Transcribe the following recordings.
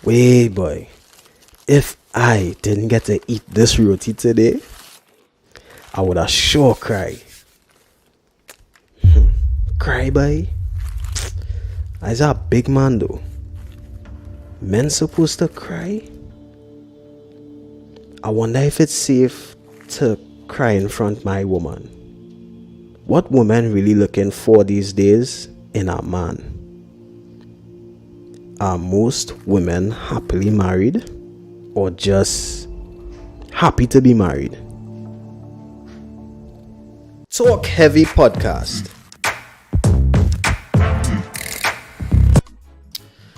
Wait, boy. If I didn't get to eat this roti today, I would have sure cried. Cry, boy. I's a big man, though. Men supposed to cry? I wonder if it's safe to cry in front my woman. What women really looking for these days in a man? Are most women happily married or just happy to be married? Talk Heavy Podcast.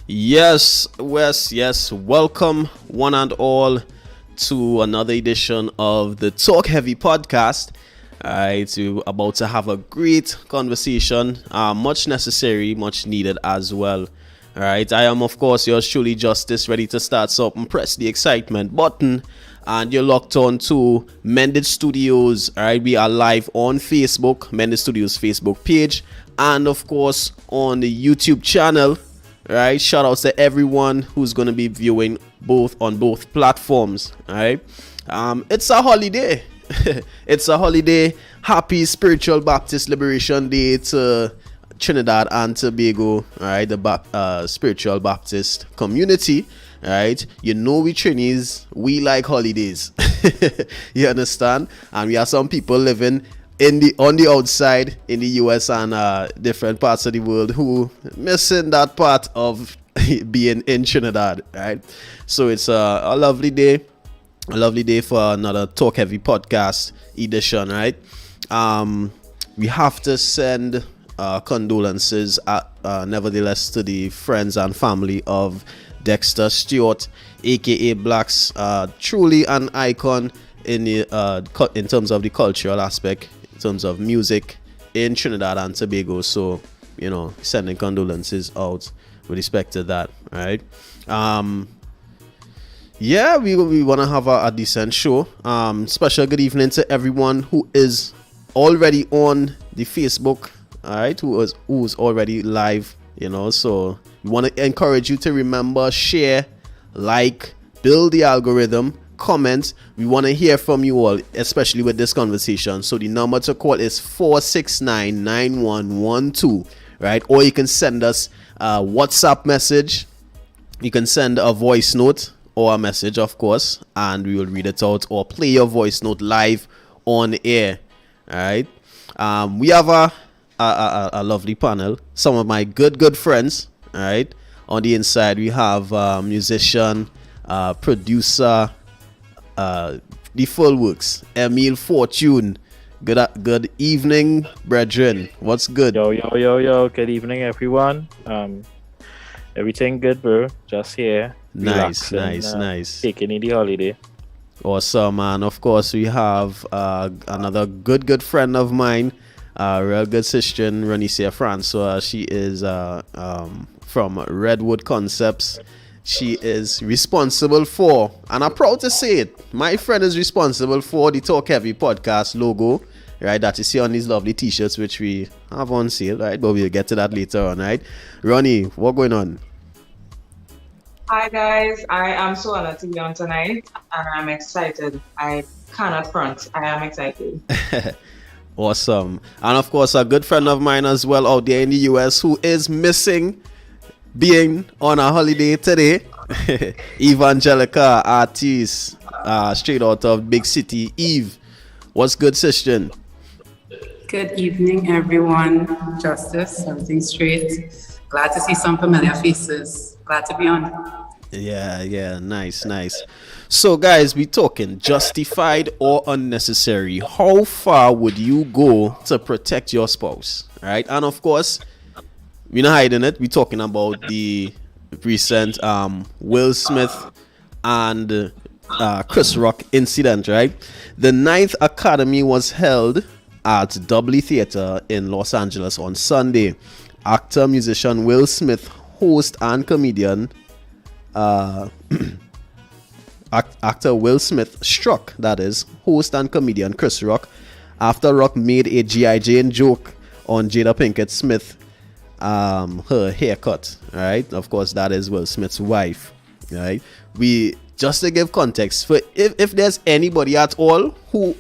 Yes. Welcome one and all to another edition of the Talk Heavy Podcast. Alright, we're about to have a great conversation, much necessary, much needed as well. Alright, I am of course yours truly, Justice, ready to start something. Press the excitement button and you're locked on to Mended Studios. Alright, we are live on Facebook, Mended Studios Facebook page, and of course on the YouTube channel. Right, shout outs to everyone who's going to be viewing on both platforms. All right, it's a holiday. It's a holiday. Happy Spiritual Baptist Liberation Day to Trinidad and Tobago. All right, the Spiritual Baptist community. All right, you know we Trinis, we like holidays. You understand? And we have some people living on the outside in the US and different parts of the world who missing that part of being in Trinidad, right? So it's a lovely day for another Talk Heavy Podcast edition, right? We have to send condolences nevertheless to the friends and family of Dexter Stewart, aka Blacks, truly an icon in terms of the cultural aspect, in terms of music in Trinidad and Tobago. So, you know, sending condolences out with respect to that, right? We want to have a decent show. Special good evening to everyone who is already on the Facebook, all right, who's already live, you know. So we want to encourage you to remember, share, like, build the algorithm, comment. We want to hear from you all, especially with this conversation. So the number to call is 469-9112, right? Or you can send us a WhatsApp message. You can send a voice note or a message, of course, and we will read it out or play your voice note live on air. All right. We have a lovely panel. Some of my good friends. All right. On the inside, we have musician, producer, the full works, Emil Fortune. Good evening, brethren. What's good? Yo. Good evening, everyone. Everything good, bro. Just here. Nice. Taking in the holiday. Awesome, and of course we have another good friend of mine, real good sister, Ronicia Francois. She is from Redwood Concepts. She is responsible for, and I'm proud to say it, my friend is responsible for the Talk Heavy Podcast logo, right, that you see on these lovely t-shirts which we have on sale, right, but we'll get to that later on, right? Ronnie, what going on? Hi guys, I am so honored to be on tonight and I'm excited. I cannot front, I am excited. Awesome. And of course a good friend of mine as well out there in the US who is missing being on a holiday today. Evangelica artist, straight out of big city. Eve, what's good, sister? Good evening, everyone. Justice, everything straight. Glad to see some familiar faces. Glad to be on. Yeah, nice. So guys, we talking justified or unnecessary. How far would you go to protect your spouse, right? And of course, we're not hiding it. We're talking about the recent Will Smith and Chris Rock incident, right? The 9th Academy was held at Doubly Theatre in Los Angeles on Sunday. Actor, musician Will Smith, host and comedian actor Will Smith struck, that is, host and comedian Chris Rock after Rock made a G.I. Jane joke on Jada Pinkett Smith her haircut. Right, of course, that is Will Smith's wife. right? We just to give context for if there's anybody at all who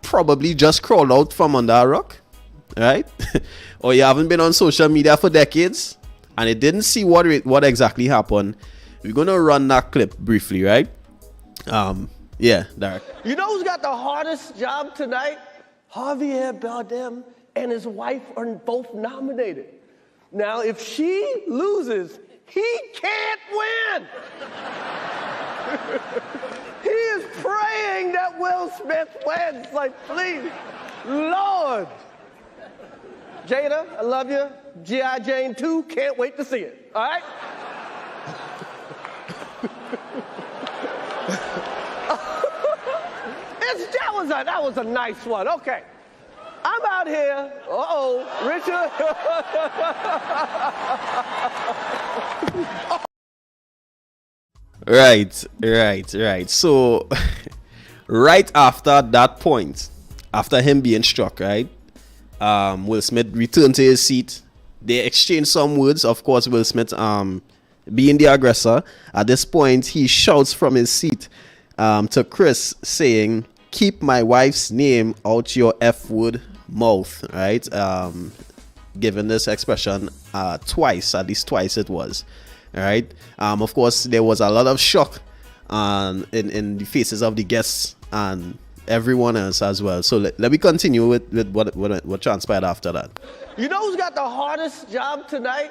probably just crawled out from under a rock, right? Or you haven't been on social media for decades and it didn't see what exactly happened. We're gonna run that clip briefly, right? Yeah, Derek. You know who's got the hardest job tonight? Javier Bardem and his wife are both nominated. Now, if she loses, he can't win. He is praying that Will Smith wins. Like, please, Lord. Jada, I love you. G.I. Jane 2, can't wait to see it. All right? That was a nice one. Okay. I'm out here. Richard. Right. So, right after that point, after him being struck, right, Will Smith returned to his seat. They exchanged some words. Of course, Will Smith, being the aggressor, at this point, he shouts from his seat to Chris, saying, "Keep my wife's name out your F-word mouth," right? Given this expression twice, at least twice it was, right? Of course, there was a lot of shock in the faces of the guests and everyone else as well. So let me continue with what transpired after that. You know who's got the hardest job tonight?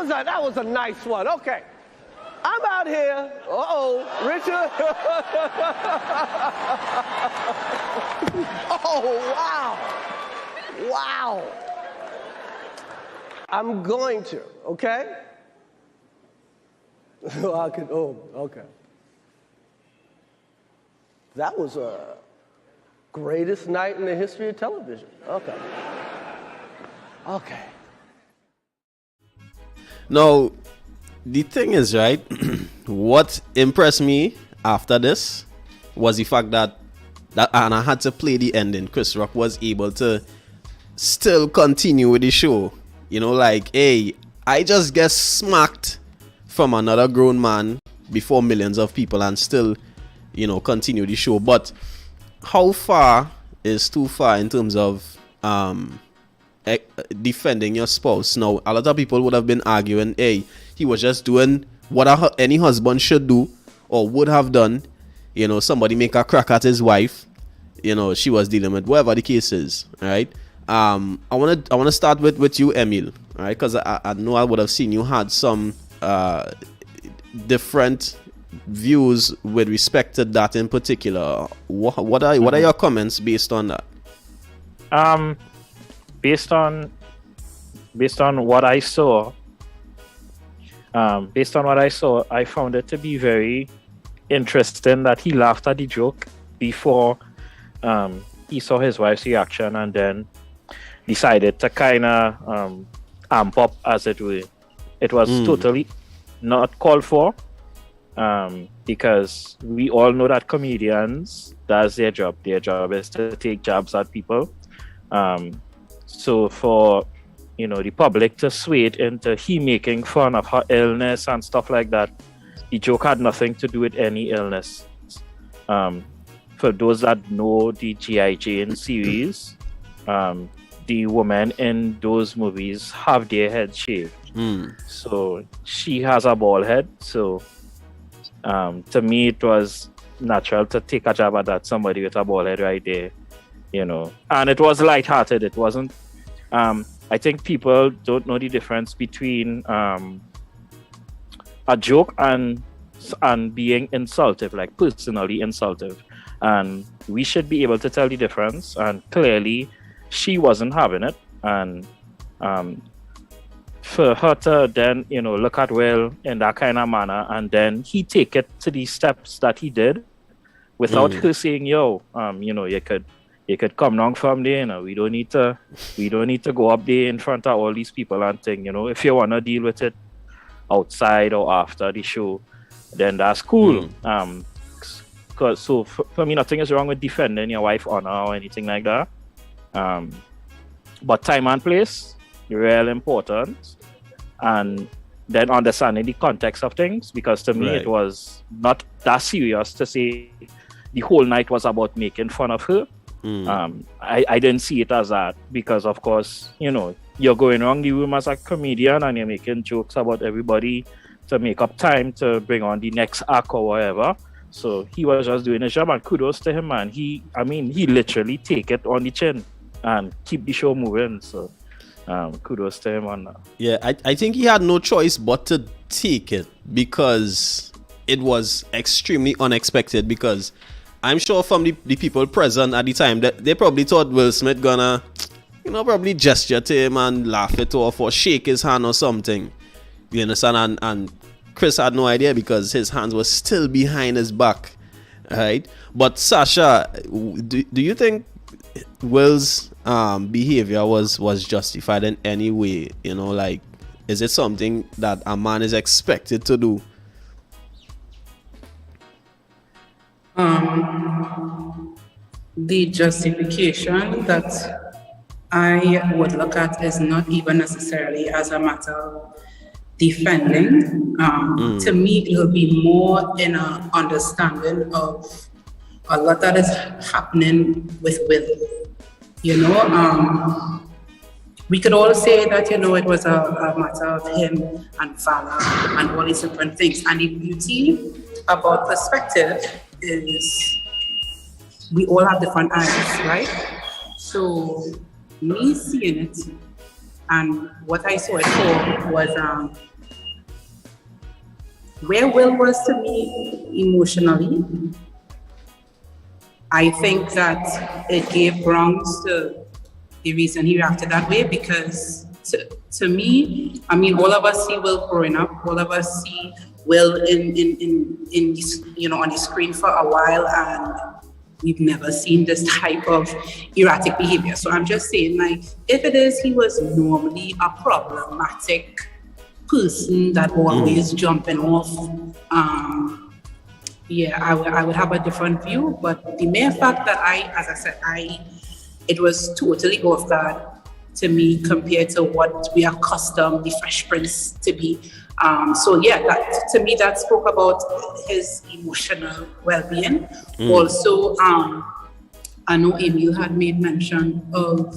That was a nice one. Okay. I'm out here. Richard. Wow. I'm going to, okay? Okay. That was a greatest night in the history of television. Okay. Now, the thing is, right, what impressed me after this was the fact that Anna had to play the ending. Chris Rock was able to still continue with the show. You know, like, hey, I just get smacked from another grown man before millions of people and still, you know, continue the show. But how far is too far in terms of defending your spouse? Now, a lot of people would have been arguing, hey, he was just doing what any husband should do or would have done. You know, somebody make a crack at his wife. You know, she was dealing with whatever the case is, right? I wanna start with you, Emil, right? Because I know I would have seen you had some different views with respect to that in particular. What are your comments based on that? Based on what I saw, I found it to be very interesting that he laughed at the joke before he saw his wife's reaction and then decided to kind of amp up, as it were. It was totally not called for, because we all know that comedians, that's their job. Their job is to take jabs at people. So for, you know, the public to sway it into he making fun of her illness and stuff like that, the joke had nothing to do with any illness. For those that know the G.I. Jane series, the women in those movies have their head shaved. So she has a bald head. So to me, it was natural to take a jab at that, somebody with a bald head right there, you know. And it was lighthearted. It wasn't. I think people don't know the difference between a joke and being insultive, like personally insultive. And we should be able to tell the difference. And clearly, she wasn't having it. And for her to then, you know, look at Will in that kind of manner, and then he take it to the steps that he did without her saying, yo, you know, you could come down from there, you know, we don't need to go up there in front of all these people and thing, you know. If you wanna deal with it outside or after the show, then that's cool. Cause so for me, nothing is wrong with defending your wife honor or anything like that. But time and place, real important. And then understanding the context of things, because to me it was not that serious to say the whole night was about making fun of her. I didn't see it as that, because of course, you know, you're going around the room as a comedian and you're making jokes about everybody to make up time to bring on the next act or whatever. So he was just doing his job, and kudos to him, man. He literally take it on the chin and keep the show moving. So kudos to him on that. Yeah, I think he had no choice but to take it, because it was extremely unexpected. Because I'm sure from the people present at the time that they probably thought Will Smith gonna, you know, probably gesture to him and laugh it off or shake his hand or something. You understand? And Chris had no idea, because his hands were still behind his back, right? But Sasha, do you think Will's behavior was justified in any way? You know, like, is it something that a man is expected to do? The justification that I would look at is not even necessarily as a matter of defending. To me, it will be more in an understanding of a lot that is happening with Will. You know, we could all say that, you know, it was a matter of him and Vala and all these different things. And the beauty about perspective is we all have different eyes, right? So me seeing it, and what I saw it for was where Will was to me emotionally. I think that it gave grounds to the reason he reacted that way, because to me, I mean, all of us see Will growing up, all of us see Will in this, you know, on the screen for a while, and we've never seen this type of erratic behavior. So I'm just saying, like, if it is, he was normally a problematic person that always jumping off. I would have a different view. But the mere fact that as I said, it was totally off guard to me compared to what we are accustomed the Fresh Prince to be. That to me, that spoke about his emotional well-being. Also, I know Emil had made mention of,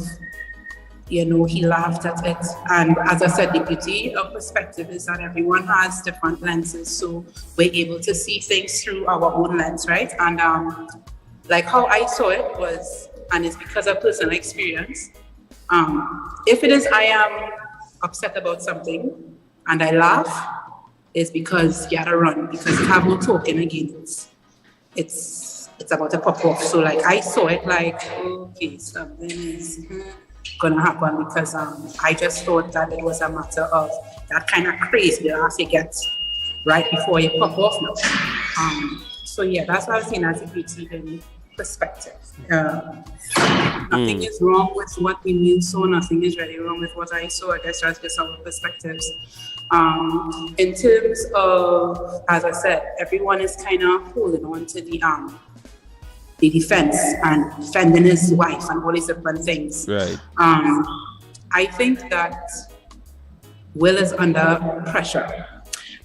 you know, he laughed at it. And as I said, the beauty of perspective is that everyone has different lenses. So we're able to see things through our own lens, right? And like how I saw it was, and it's because of personal experience, if it is I am upset about something and I laugh, it's because you had to run, because you have no token against. It's about to pop off. So like I saw it like, okay, something is gonna happen, because I just thought that it was a matter of that kind of crazy laugh you get right before you pop off now. That's what I was saying as a beauty in perspective. Nothing is wrong with what Emil saw, nothing is really wrong with what I saw. I guess that's just our perspectives. In terms of, as I said, everyone is kind of holding on to the defense and defending his wife and all these different things. Right. I think that Will is under pressure,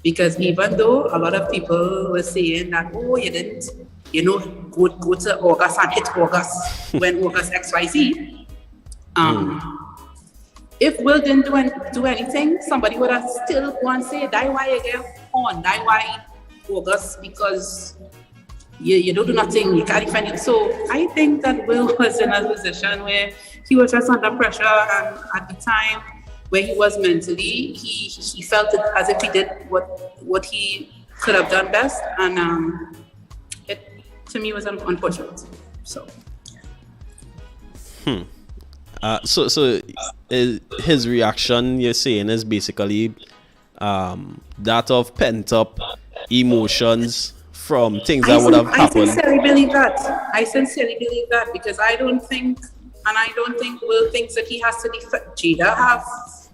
because even though a lot of people were saying that, oh, you didn't, you know, go to August and hit August when August XYZ. If Will didn't do anything, somebody would have still gone and say, die why you get on, die why August, because you don't do nothing, you can't defend it. So I think that Will was in a position where he was just under pressure, and at the time where he was mentally, he felt it as if he did what he could have done best, and it to me was unfortunate. So. So his reaction, you're saying, is basically that of pent up emotions from things that would have happened. I sincerely believe that, because I don't think Will thinks that he has to defend.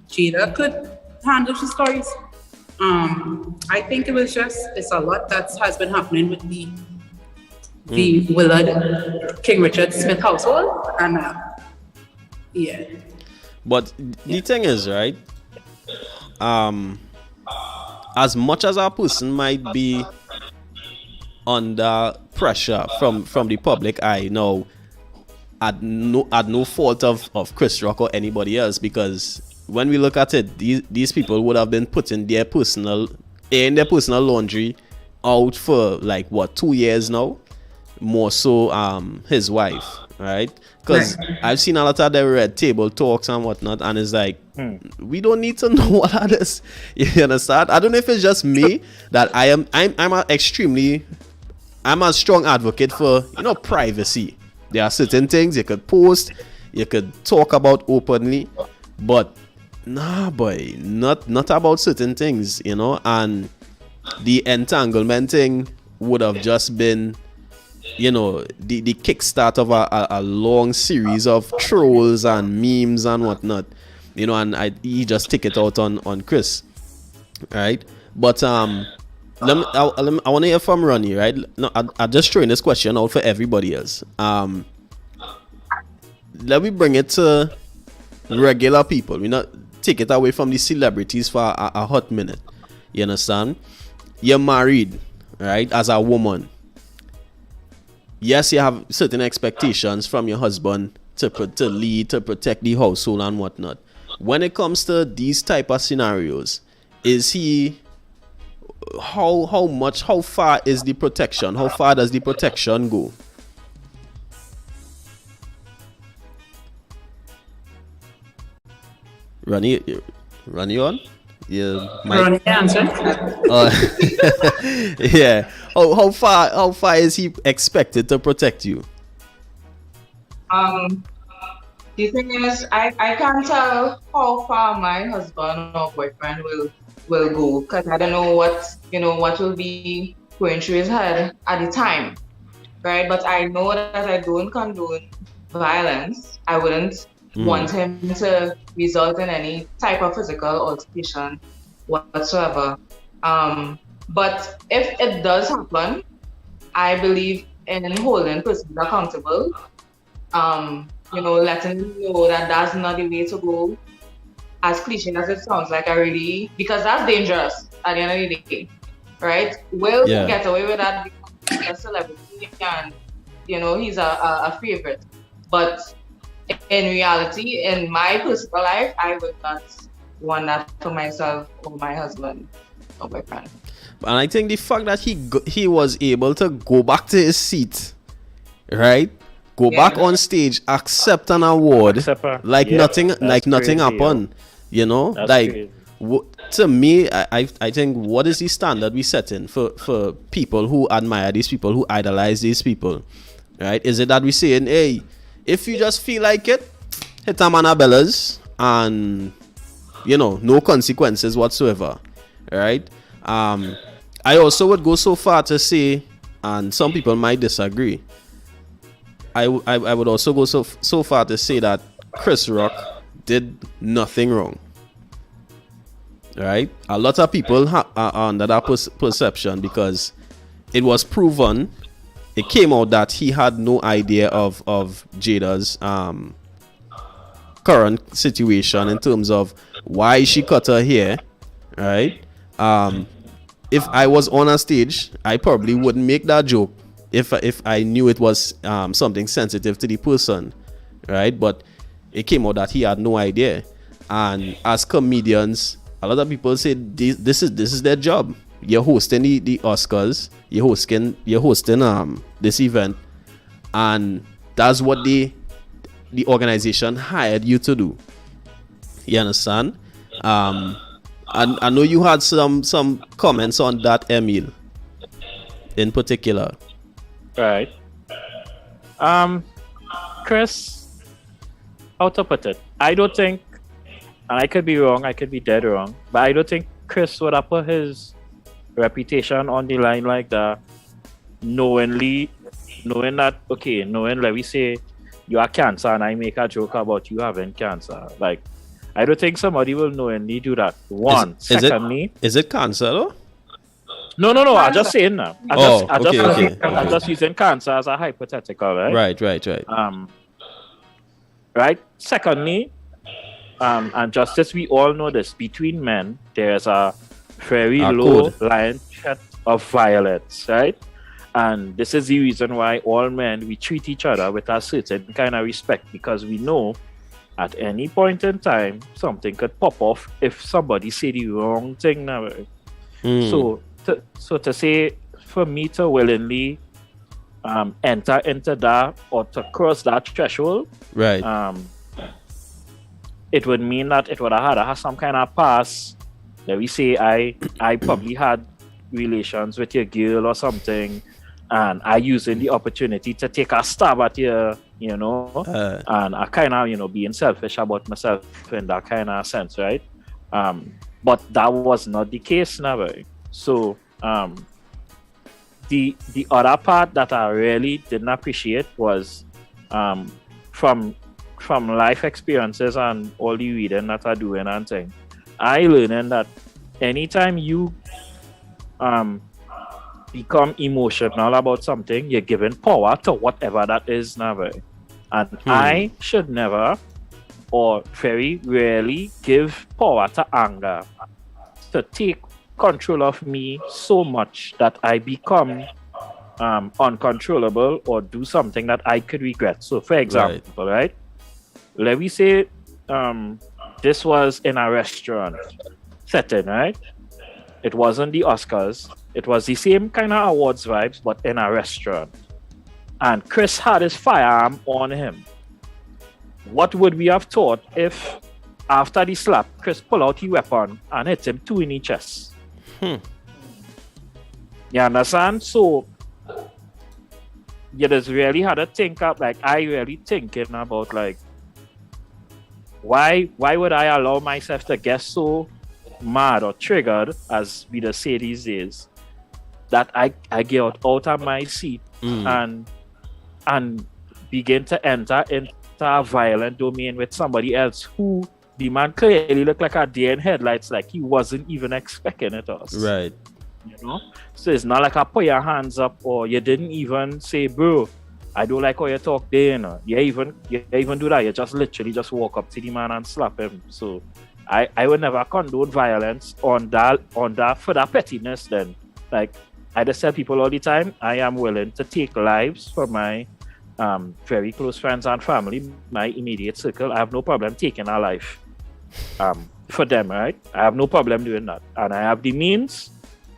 Jada could handle the stories. I think it's a lot that has been happening with the Willard King Richard Smith household, and But the thing is, right? as much as a person might be under pressure from the public eye now, at no fault of Chris Rock or anybody else, because when we look at it, these people would have been putting their personal laundry out for like what, 2 years now, more so his wife, right? Because I've seen a lot of the red table talks and whatnot, and it's like, we don't need to know what that is. You understand? I don't know if it's just me that I'm a strong advocate for, privacy. There are certain things you could post, you could talk about openly, but nah, boy, not about certain things, and the entanglement thing would have just been, the kickstart of a long series of trolls and memes and whatnot, and he just take it out on Chris, right? But I want to hear from Ronnie, right? No, I'm just throwing this question out for everybody else. Let me bring it to regular people. We not take it away from the celebrities for a hot minute. You understand? You're married, right? As a woman. Yes, you have certain expectations from your husband to lead, to protect the household and whatnot. When it comes to these type of scenarios, is he... How far is the protection? How far does the protection go? Ronnie on? Yeah, Ronnie answer. Yeah. How far is he expected to protect you? The thing is, I can't tell how far my husband or boyfriend will go, because I don't know what will be going through his head at the time, right? But I know that I don't condone violence. I wouldn't want him to result in any type of physical altercation whatsoever. But if it does happen, I believe in holding persons accountable. Letting them know that that's not the way to go. As cliche as it sounds, because that's dangerous at the end of the day, right? Will get away with that because he's a celebrity and he's a favorite. But in reality, in my personal life, I would not want that for myself or my husband or boyfriend. And I think the fact that he was able to go back to his seat, right? Go back on stage, accept an award, nothing happened. To me, I think, what is the standard we setting for people who admire these people, who idolize these people, right? Is it that we saying, hey, if you just feel like it, hit a man a bellas and no consequences whatsoever, right? I also would go so far to say, and some people might disagree, I would also go so far to say that Chris Rock did nothing wrong. Right? A lot of people are under that perception because it was proven, it came out that he had no idea of Jada's current situation in terms of why she cut her hair, right? If I was on a stage, I probably wouldn't make that joke if I knew it was something sensitive to the person, right? But it came out that he had no idea. And as comedians, a lot of people say this is their job. You're hosting the Oscars, you're hosting this event, and that's what the organization hired you to do. You understand? I know you had some comments on that, Emil, in particular. Right. Chris, how to put it? I don't think, and I could be wrong, I could be dead wrong, but I don't think Chris would have put his reputation on the line like that, knowing that, let me say you have cancer and I make a joke about you having cancer. Like, I don't think somebody will knowingly do that. Secondly, is it cancer though? No. I'm just saying that. I'm just using cancer as a hypothetical, right? Right. Right. Secondly, and justice, we all know this. Between men, there's a very low line threat of violence, right? And this is the reason why all men, we treat each other with a certain kind of respect, because we know at any point in time something could pop off if somebody say the wrong thing now. So to say for me to willingly enter into that or to cross that threshold, right, it would mean that it would have had some kind of past. Let me say I probably had relations with your girl or something, and I using the opportunity to take a stab at you, you know, and I kind of, you know, being selfish about myself in that kind of sense, right? But that was not the case now. So the other part that I really didn't appreciate was from life experiences and all the reading that I do and thing, I learned that anytime you become emotional about something, you're giving power to whatever that is now. And I should never or very rarely give power to anger to take control of me so much that I become uncontrollable or do something that I could regret. So for example, right? Let me say this was in a restaurant setting, right? It wasn't the Oscars. It was the same kind of awards vibes, but in a restaurant. And Chris had his firearm on him. What would we have thought if, after the slap, Chris pulled out his weapon and hit him 2 in the chest? You understand? So, you just really had to think up, like, I really thinking about, like, why would I allow myself to get so mad or triggered, as we just say these days, that I get out of my seat and begin to enter into a violent domain with somebody else who the man clearly looked like a deer in headlights, like he wasn't even expecting it us. Right. You know? So it's not like I put your hands up or you didn't even say, bro, I don't like how you talk there, you know. You even do that. You just literally just walk up to the man and slap him. So I would never condone violence on that for that pettiness then. Like I just tell people all the time, I am willing to take lives for my very close friends and family, my immediate circle. I have no problem taking a life for them, right? I have no problem doing that. And I have the means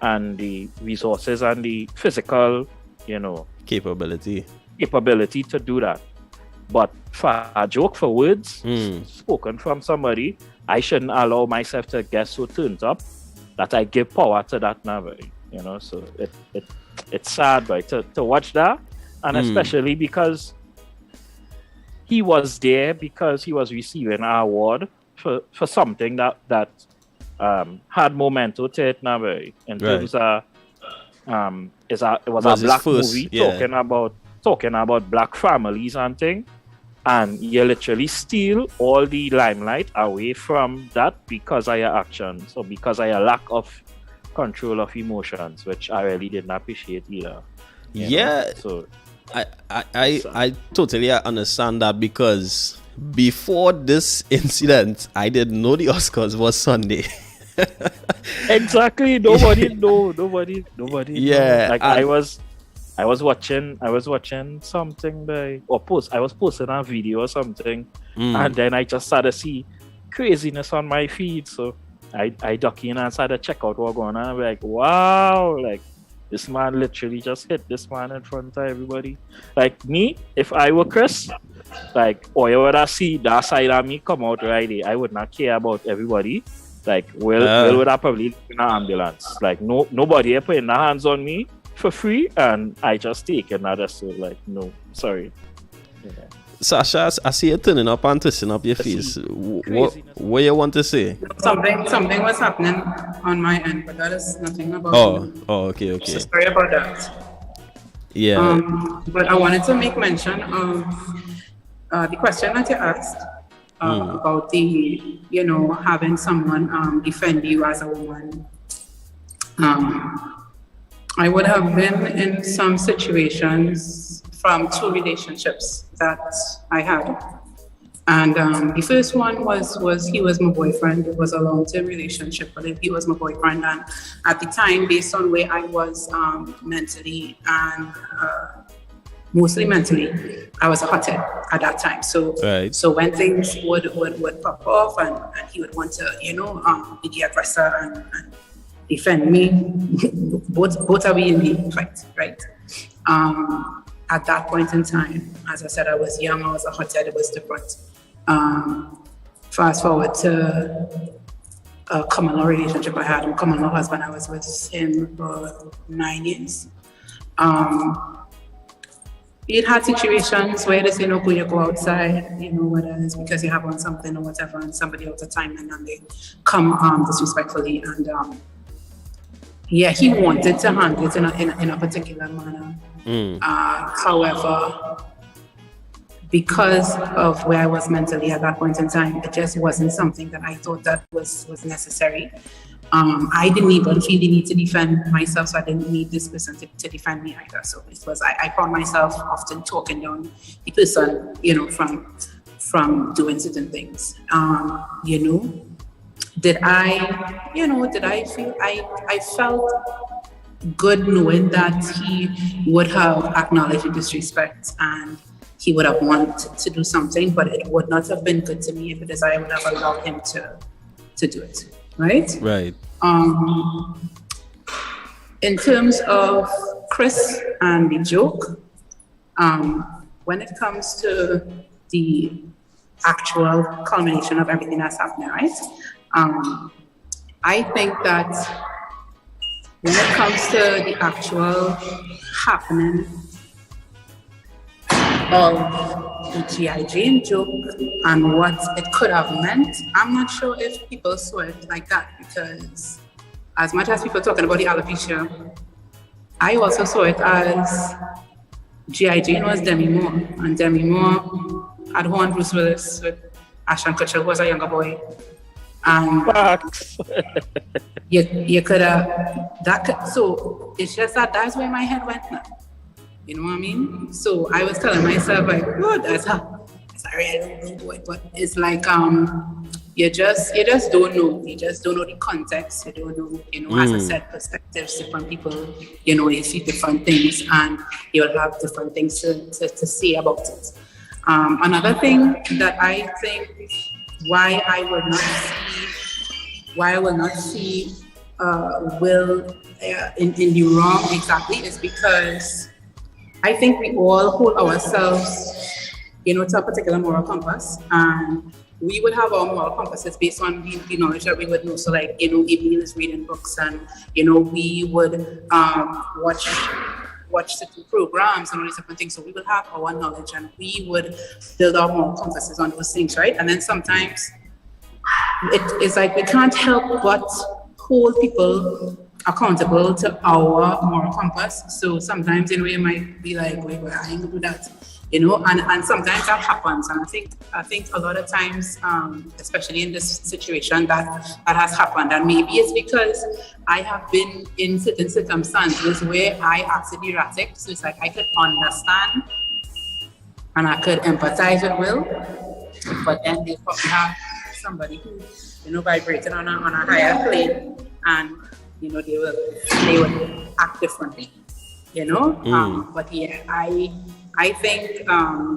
and the resources and the physical, you know, capability to do that. But for a joke, for words spoken from somebody, I shouldn't allow myself to get so turned up that I give power to that now, you know. So it's sad, right, to watch that, and especially because he was there because he was receiving an award for something that had momentum to it now, in terms of it was a black movie talking about black families and thing. And you literally steal all the limelight away from that because of your actions, or because of your lack of control of emotions, which I really didn't appreciate either. Yeah. So I totally understand that, because before this incident, I didn't know the Oscars was Sunday. Exactly. Nobody. Yeah. Like I was watching something I was posting a video or something, and then I just started to see craziness on my feed. So I duck in and started to check out what's going on. I'm like, wow, like this man literally just hit this man in front of everybody. Like me, if I were Chris, like, or you would have seen that side of me come out right there, I would not care about everybody. Like, Will would have probably in an ambulance. Like, nobody ever putting their hands on me for free, and I just take another. So, like, no, sorry. Yeah. Sasha, I see you turning up and twisting up your face. What you want to say? Something was happening on my end, but that is nothing about me. Okay. So sorry about that. Yeah. But I wanted to make mention of the question that you asked about the, you know, having someone defend you as a woman. I would have been in some situations from 2 relationships that I had. And the first one was he was my boyfriend. It was a long-term relationship, but he was my boyfriend. And at the time, based on where I was mentally and mostly mentally, I was a hothead at that time. So Right. so when things would pop off and he would want to, be the aggressor and defend me, both are we in the fight, right? At that point in time, as I said, I was young, I was a hothead, it was different. Fast forward to a common law relationship I had, a common law husband. I was with him for 9 years. We'd had situations where they say, no, could you go outside, whether it's because you have on something or whatever, and somebody else at time, and then they come disrespectfully. And he wanted to handle it in a particular manner. However, because of where I was mentally at that point in time, it just wasn't something that I thought that was necessary. I didn't even feel the need to defend myself, so I didn't need this person to defend me either. So it was I found myself often talking down the person, from doing certain things. Did I feel I felt good knowing that he would have acknowledged the disrespect and he would have wanted to do something, but it would not have been good to me if it is I would have allowed him to do it, right? Right. In terms of Chris and the joke, when it comes to the actual culmination of everything that's happening, right? I think that when it comes to the actual happening of the G.I. Jane joke and what it could have meant, I'm not sure if people saw it like that, because as much as people talking about the alopecia, I also saw it as G.I. Jane was Demi Moore, and Demi Moore had won Bruce Willis with Ashton Kutcher, who was a younger boy. Facts. You could have so it's just that's where my head went now. You know what I mean? So I was telling myself like, oh, that's a real boy. But it's like you just don't know. You just don't know the context. You don't know, as I said, perspectives, different people, you see different things and you'll have different things to say about it. Another thing that I think why I will not see Will in the wrong exactly is because I think we all hold ourselves, to a particular moral compass, and we would have our moral compasses based on the knowledge that we would know. So like, Emil is reading books and, we would watch certain programs and all these different things. So we would have our knowledge and we would build our moral compasses on those things, right? And then sometimes it is like we can't help but hold people accountable to our moral compass. So sometimes, you might be like, wait, I ain't gonna do that, and sometimes that happens. And I think a lot of times, especially in this situation, that has happened. And maybe it's because I have been in certain circumstances where I acted erratic. So it's like I could understand and I could empathize with Will, but then they probably have somebody who, vibrating on a higher plane, and they would act differently, But yeah, I think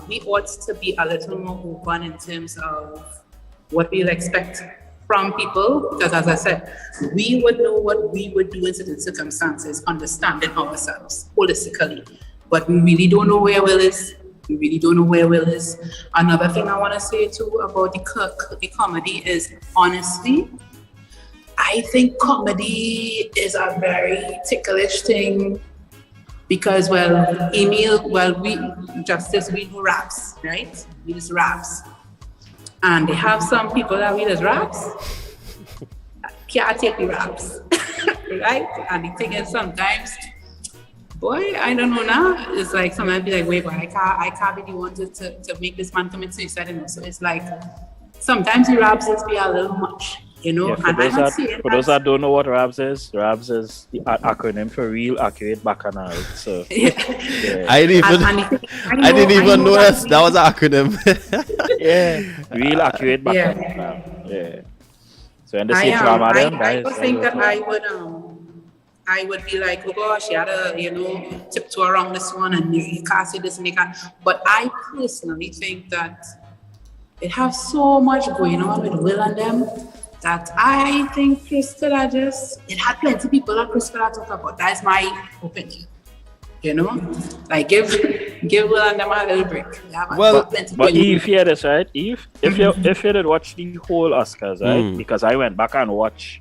we ought to be a little more open in terms of what we'll expect from people, because as I said, we would know what we would do in certain circumstances, understanding ourselves holistically, but we really don't know where Will is. We really don't know where Will is. Another thing I want to say too about the comedy is, honestly, I think comedy is a very ticklish thing because, Emil, we do raps, right? We just raps. And they have some people that we just raps. Can't take the raps, right? And the thing is, sometimes, boy, I don't know now. It's like sometimes be like, wait, but I can't be the one to make this man commit suicide. So it's like sometimes the raps just be a little much. you know. Yeah, And I'm not saying for those that don't know what RABS is the acronym for Real Accurate Bacchanal. So yeah, I didn't even I didn't even know that was an acronym. yeah, Real Accurate Yeah. Bacchanal. Yeah. So when they say drama, then I would think that I would be like, oh gosh, you had to, you know, tiptoe around this one and you can't say this and you can't. But I personally think that it has so much going on with Will and them that I think Chris could have it had plenty of people that Chris could have talked about. That's my opinion. You know? Like give Will and them a little break. But Eve, hear this, right? Eve, if you did watch the whole Oscars, right? Because I went back and watched.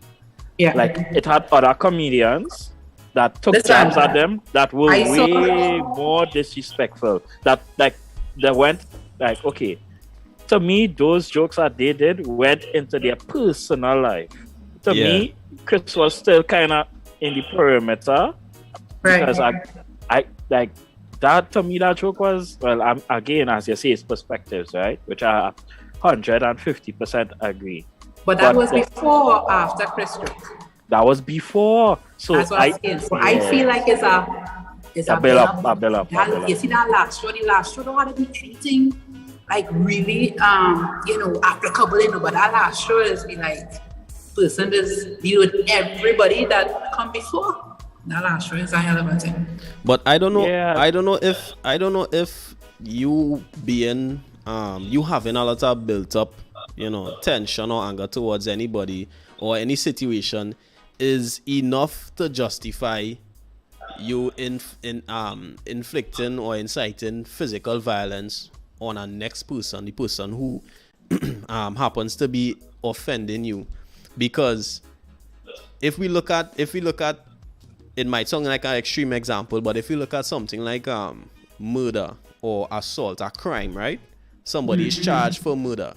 Yeah. Like it had other comedians that took jabs at them that were way more disrespectful. That like they went like, okay, to me those jokes that they did went into their personal life. To me, Chris was still kind of in the perimeter, right? Because I like that. To me, that joke was I'm again, as you say, it's perspectives, right? Which I 150% agree. But that was before or after Chris joke? That was before. So that's what I'm saying. So I feel like it's a build up. You see that last show? The last show don't want to be anything like really you know, applicable, you know, but that last show is be like person is deal with everybody that come before. That last show is a hell of a thing. But I don't know. Yeah. I don't know if you being you having a lot of built up, you know, tension or anger towards anybody or any situation is enough to justify you inflicting or inciting physical violence on a next person, the person who happens to be offending you. Because if we look at it might sound like an extreme example, but if you look at something like murder or assault, a crime, right? Somebody is charged for murder.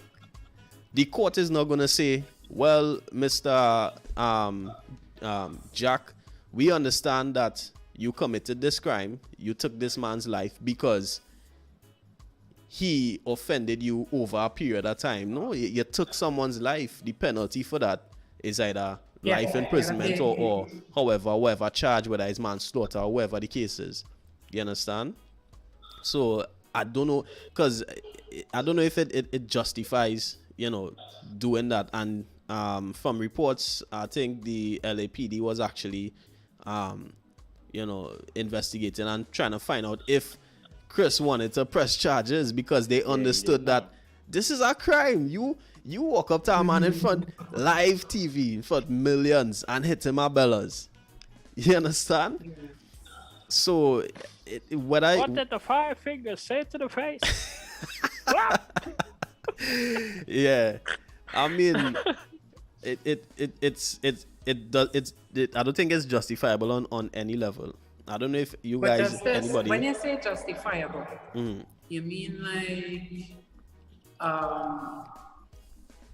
The court is not going to say, well, Mr. Jack, we understand that you committed this crime. You took this man's life because he offended you over a period of time. No, you took someone's life. The penalty for that is either life imprisonment or whatever charge, whether it's manslaughter or whatever the case is. You understand? So I don't know, because I don't know if it justifies, you know, doing that. And from reports, I think the LAPD was actually you know, investigating and trying to find out if Chris wanted to press charges, because they understood that this is a crime. You walk up to a man in front live TV in front millions and hit him a bellas. You understand? So what did the 5 fingers say to the face? Yeah, I mean, it's I don't think it's justifiable on any level. I don't know if you guys, anybody. When you say justifiable, you mean like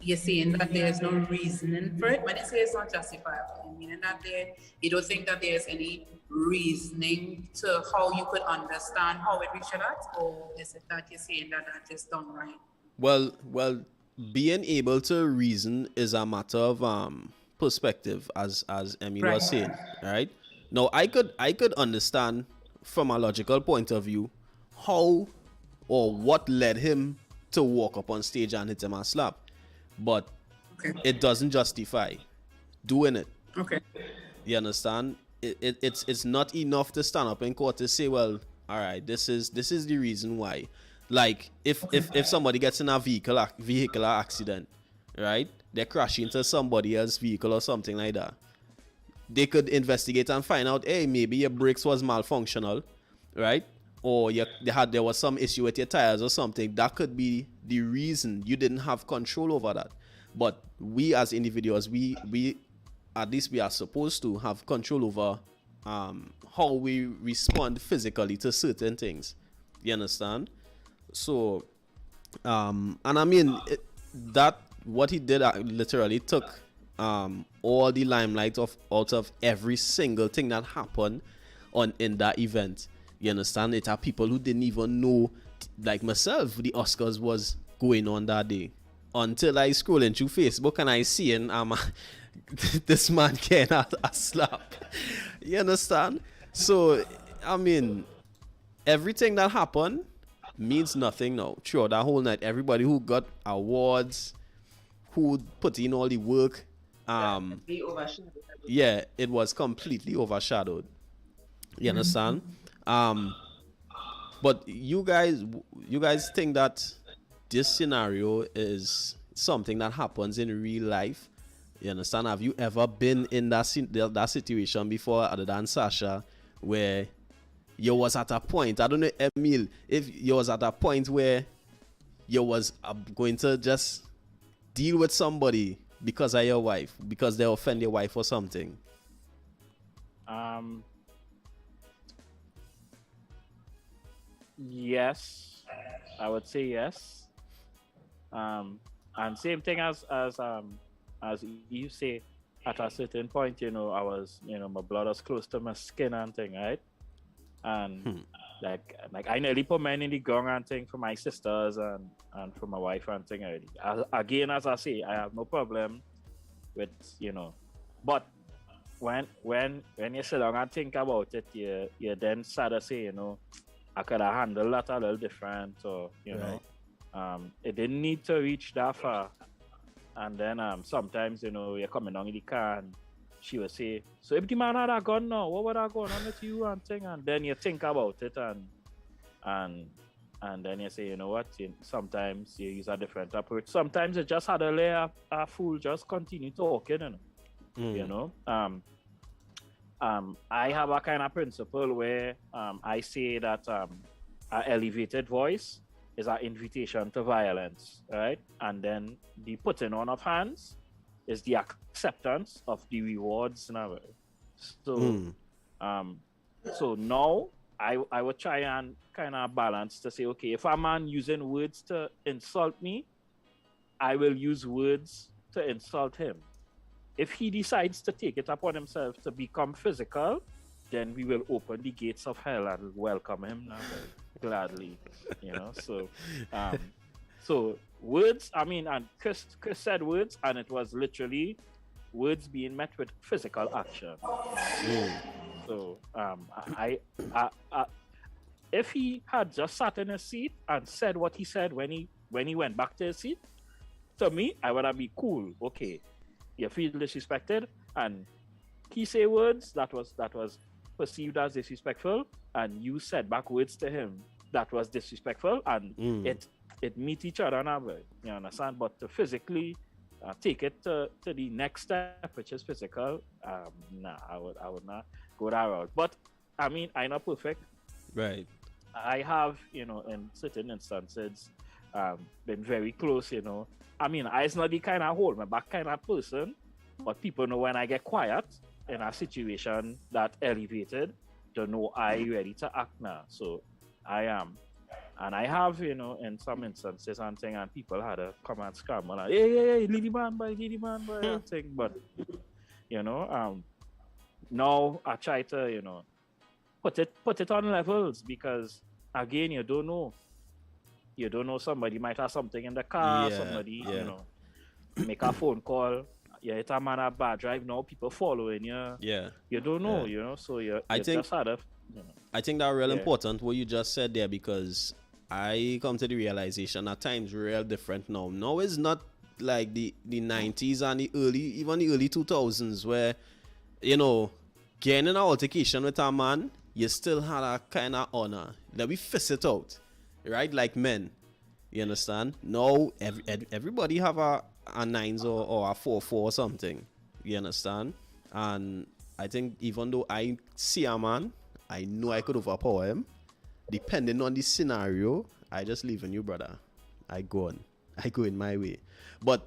you're saying that there's no reasoning for it? When you say it's not justifiable, you mean that you don't think that there's any reasoning to how you could understand how it reached that, or is it that you're saying that just done right? Well, being able to reason is a matter of perspective, as Emmy was saying, right? Now, I could understand from a logical point of view how or what led him to walk up on stage and hit him a slap, but it doesn't justify doing it. Okay. You understand? It's not enough to stand up in court to say, well, all right, this is the reason why. Like if somebody gets in a vehicular accident, right? They crash into somebody else's vehicle or something like that. They could investigate and find out, hey, maybe your brakes was malfunctional, right? Or there was some issue with your tires or something. That could be the reason you didn't have control over that. But we as individuals, we at least we are supposed to have control over how we respond physically to certain things. You understand? So, and I mean, that what he did literally took all the limelight out of every single thing that happened in that event. You understand? It are people who didn't even know, like myself, the Oscars was going on that day. until I scrolling through Facebook and I seeing this man getting a slap. You understand? So I mean, everything that happened means nothing now. Throughout that whole night, everybody who got awards, who put in all the work, Be overshadowed. yeah, it was completely overshadowed. You understand? But you guys think that this scenario is something that happens in real life? You understand? Have you ever been in that situation before, other than Sasha, where you was at a point, I don't know, Emil, if you was at a point where you was going to just deal with somebody because of your wife, because they offend your wife or something? Yes, I would say yes. And same thing as you say, at a certain point, you know, I was, you know, my blood was close to my skin and thing, right? And like I nearly put men in the ground and thing for my sisters and for my wife and thing already. Again, as I say, I have no problem with, you know, but when you sit down and think about it, you then start to say, you know, I could have handled that a little different, or you know, it didn't need to reach that far. And then sometimes, you know, you're coming down in the car and she will say, so if the man had a gun now, what would have gone on with you and thing? And then you think about it and then you say, you know what, sometimes you use a different approach. Sometimes you just had to let a fool just continue talking, you know. You know, I have a kind of principle where I say that an elevated voice is an invitation to violence, right? And then the putting on of hands is the acceptance of the rewards now. So, so now I would try and kind of balance to say, okay, if a man using words to insult me, I will use words to insult him. If he decides to take it upon himself to become physical, then we will open the gates of hell and welcome him now gladly, you know. So, so words. I mean, and Chris said words, and it was literally words being met with physical action. So, if he had just sat in his seat and said what he said when he went back to his seat, to me, I would have been cool. Okay. You feel disrespected, and he say words that was perceived as disrespectful, and you said back words to him that was disrespectful, and it meet each other now. You understand? But to physically take it to the next step, which is physical, nah, I would not go that route. But I mean, I'm not perfect. Right. I have, you know, in certain instances, been very close, you know. I mean, I's not the kind of hold my back kind of person, but people know when I get quiet in a situation that elevated, to know I ready to act now. So I am. And I have, you know, in some instances and thing, and people had to come and scramble and hey, leave the man by and thing. But you know, now I try to, you know, put it on levels, because again, you don't know. You don't know, somebody might have something in the car, somebody, you know, make a phone call. You hit a man a bad drive, now people following you. Yeah. You don't know, you know, so you just had to, you know. I think that real important what you just said there, because I come to the realization at times real different now. Now it's not like the 90s and even the early 2000s where, you know, getting an altercation with a man, you still had a kind of honor. Let me fist it out. Right, like men, you understand? Now everybody have a 9s or a 4-4 or something, you understand? And I think even though I see a man, I know I could overpower him. Depending on the scenario, I just leave you, brother. I go in my way. But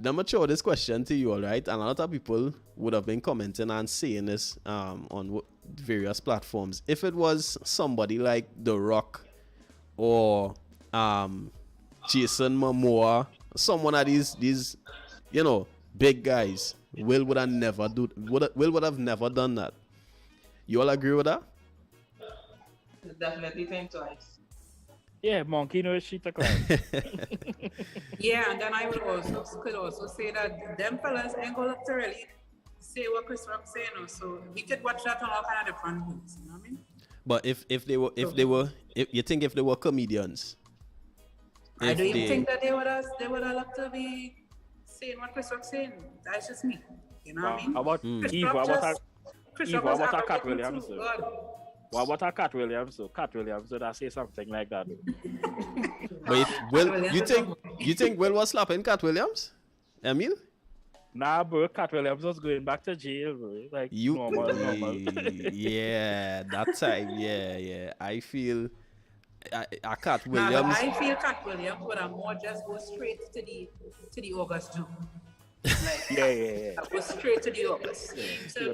let me throw this question to you, all right? And a lot of people would have been commenting and saying this on various platforms. If it was somebody like The Rock, or Jason Momoa, someone of these you know, big guys, Will would have never done that. You all agree with that? Definitely think twice. Yeah, monkey knows shit to climb. Yeah, and then I could also say that them fellas ain't gonna look to really say what Chris Rock saying. So we could watch that on all kind of different ways. You know what I mean? But if you think if they were comedians, I if don't even they- think that they would have loved to be saying what Chris Rock's saying. That's just me. You know what I mean? How about Chris Eve? Rock What about just- Chris Rock What was about Cat averaging Williams? too good. What about Cat Williams? So Cat Williams would I say something like that? wait, Will, Williams you think Will was slapping Cat Williams? Emil? Nah, bro, Cat Williams was going back to jail, bro. Like You normal. yeah, that time, yeah. I feel I Cat Nah, but Williams. I feel Cat Williams would have more just go straight to the August June. Like, Yeah. go straight to the August. So You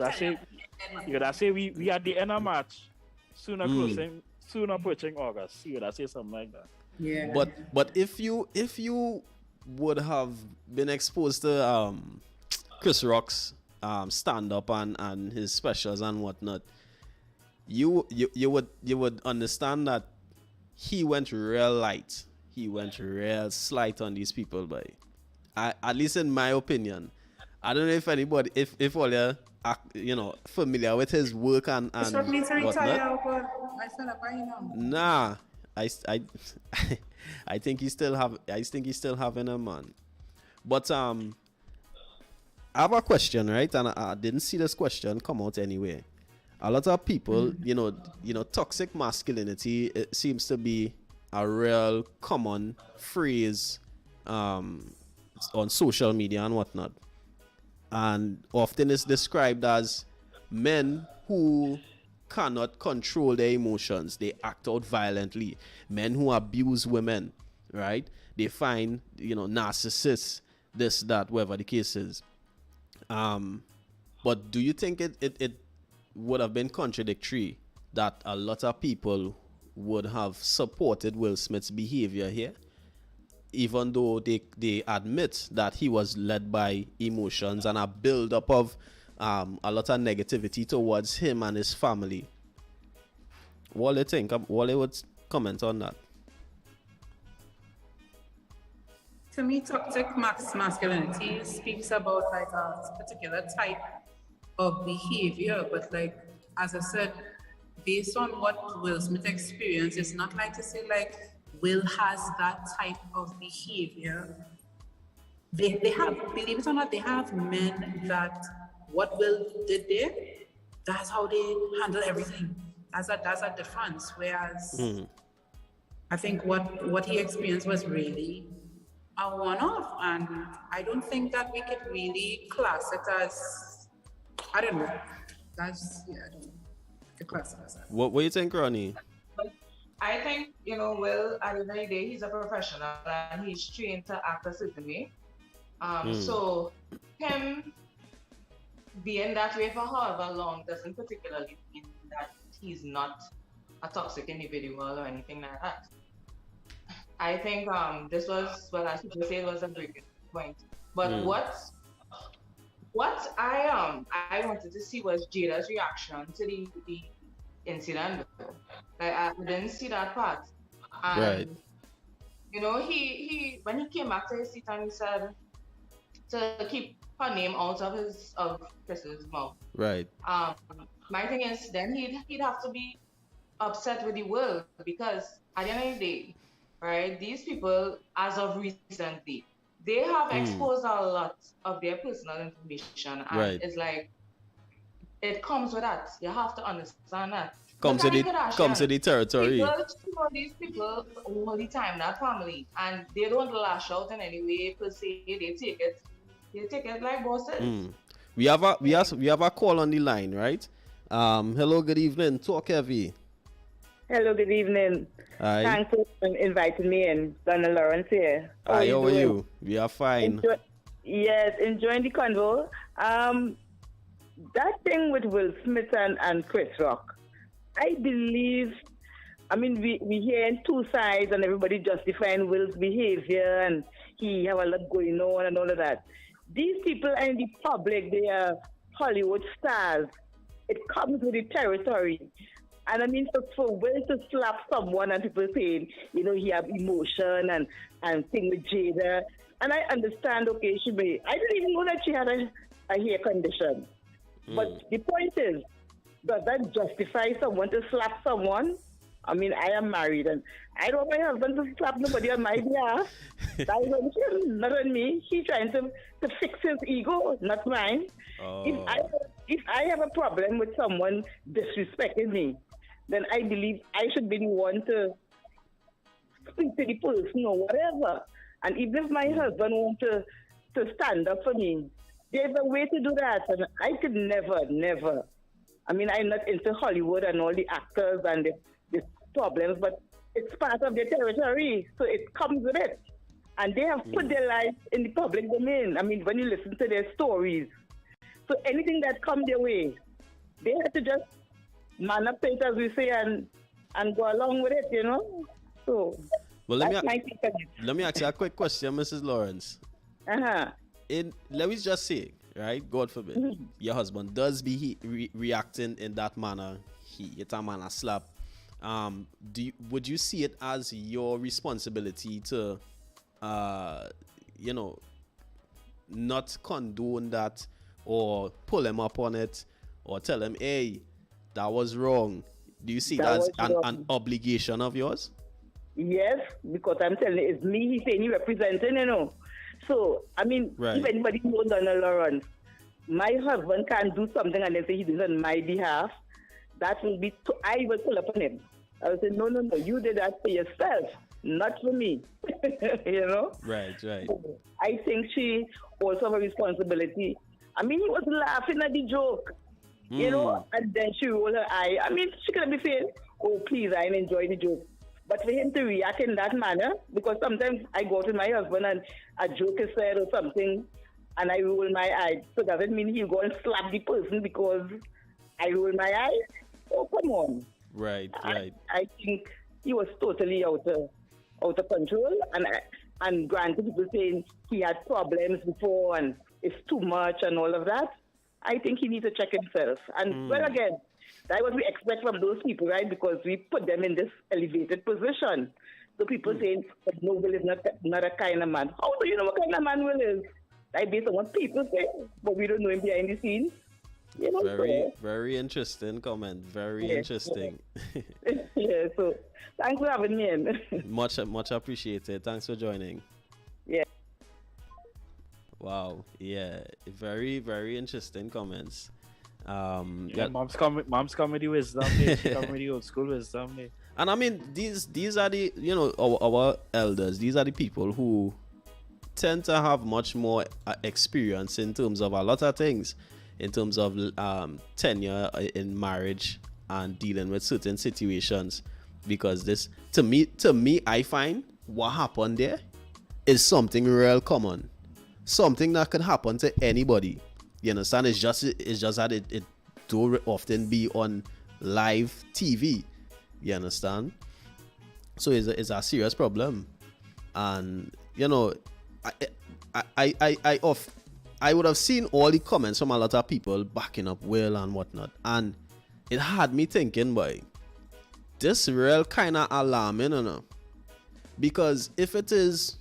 gotta say we at the end of March, soon approaching August. You gotta say something like that. yeah. But if you would have been exposed to Chris Rock's stand up and his specials and whatnot, you would understand that he went real light. He went real slight on these people, but at least in my opinion. I don't know if anybody if all you familiar with his work and Chris Rock needs to whatnot. retire, but I feel like I know. Nah, I think he still having a man. But I have a question, right? And I didn't see this question come out anyway. A lot of people, toxic masculinity, it seems to be a real common phrase on social media and whatnot. And often it's described as men who cannot control their emotions. They act out violently. Men who abuse women, right? They find, narcissists, this, that, whatever the case is. But do you think it would have been contradictory that a lot of people would have supported Will Smith's behavior here, even though they admit that he was led by emotions and a build-up of a lot of negativity towards him and his family? What do you think? What would comment on that? To me, toxic masculinity speaks about like a particular type of behavior, but like as I said, based on what Will Smith experienced, it's not like to say like Will has that type of behavior. They have, believe it or not, they have men that what Will did there, that's how they handle everything. That's a difference. Whereas I think what he experienced was really a one-off, and I don't think that we could really class it as, I don't know. I don't know. To class it as that. What do you think, Ronnie? I think, Will, at the end of the day, he's a professional and he's trained to act a certain way. So him being that way for however long doesn't particularly mean that he's not a toxic individual or anything like that. I think this was, well, as people say, it was a breaking point. But what I wanted to see was Jada's reaction to the incident. Like, I didn't see that part. And, Right. he when he came back to his seat and he said to keep her name out of Chris's mouth. Right. My thing is, then he'd have to be upset with the world, because at the end of the day, right, these people, as of recently, they have exposed a lot of their personal information, and Right. it's like it comes with that. You have to understand that. Comes to the territory. People show these people all the time, that family, and they don't lash out in any way per se. They take it like bosses. We have a call on the line, right? Hello, good evening. Talk heavy. Hello, good evening. Hi. Thanks for inviting me in. Donna Lawrence here. Hi, how are doing? you? We are fine. Yes, enjoying the convo. That thing with Will Smith and Chris Rock, I believe, we hear in two sides and everybody justifying Will's behavior and he have a lot going on and all of that. These people are in the public, they are Hollywood stars. It comes with the territory. And I mean, for Will to slap someone and people saying, he have emotion and thing with Jada. And I understand, okay, I didn't even know that she had a hair condition. But the point is, does that justify someone to slap someone? I mean, I am married and I don't want my husband to slap nobody on my behalf. That is on him, not on me. He's trying to fix his ego, not mine. Oh. If I have a problem with someone disrespecting me, then I believe I should be the one to speak to the person or whatever. And even if my husband wants to stand up for me, there's a way to do that. And I could never. I mean, I'm not into Hollywood and all the actors and the problems, but it's part of their territory, so it comes with it. And they have put their lives in the public domain. I mean, when you listen to their stories. So anything that comes their way, they have to just man up it, as we say, and go along with it, So, well, that's my take on it. let me ask you a quick question, Mrs. Lawrence. Let me just say, right? God forbid, your husband does be reacting in that manner. It's a manner slap. Would you see it as your responsibility to, not condone that or pull him up on it or tell him, hey, that was wrong? Do you see that as an obligation of yours? Yes, because I'm telling you, it's me he's saying he representing, So, I mean, if anybody knows Donald Lawrence, my husband can't do something and then say he did it on my behalf. That will be, I will pull up on him. I will say, no, you did that for yourself, not for me. Right. So I think she also have a responsibility. I mean, he was laughing at the joke, and then she rolled her eye. I mean, she could be saying, oh, please, I didn't enjoy the joke. But for him to react in that manner, because sometimes I go to my husband and a joke is said or something, and I roll my eye. So does it mean he'll go and slap the person because I roll my eye? Oh, come on. Right. I think he was totally out of control. And granted, people saying he had problems before and it's too much and all of that. I think he needs to check himself. And well, again, that's what we expect from those people, right? Because we put them in this elevated position. So people saying that no, Will is not a kind of man. How do you know what kind of man Will is? Like based on what people say, but we don't know him behind the scenes. Very interesting comment. Very interesting. Yeah, so thanks for having me in. much appreciated. Thanks for joining. Yeah. Wow. Yeah. Very, very interesting comments. Mom's comedy wisdom, comedy old school wisdom. And I mean, these are the our elders. These are the people who tend to have much more experience in terms of a lot of things, in terms of tenure in marriage and dealing with certain situations. Because this, to me, I find what happened there is something real common, something that could happen to anybody. You understand? It's just that it do often be on live TV. You understand? So it's a serious problem, and I would have seen all the comments from a lot of people backing up Will and whatnot, and it had me thinking, boy, this real kind of alarming, because if it is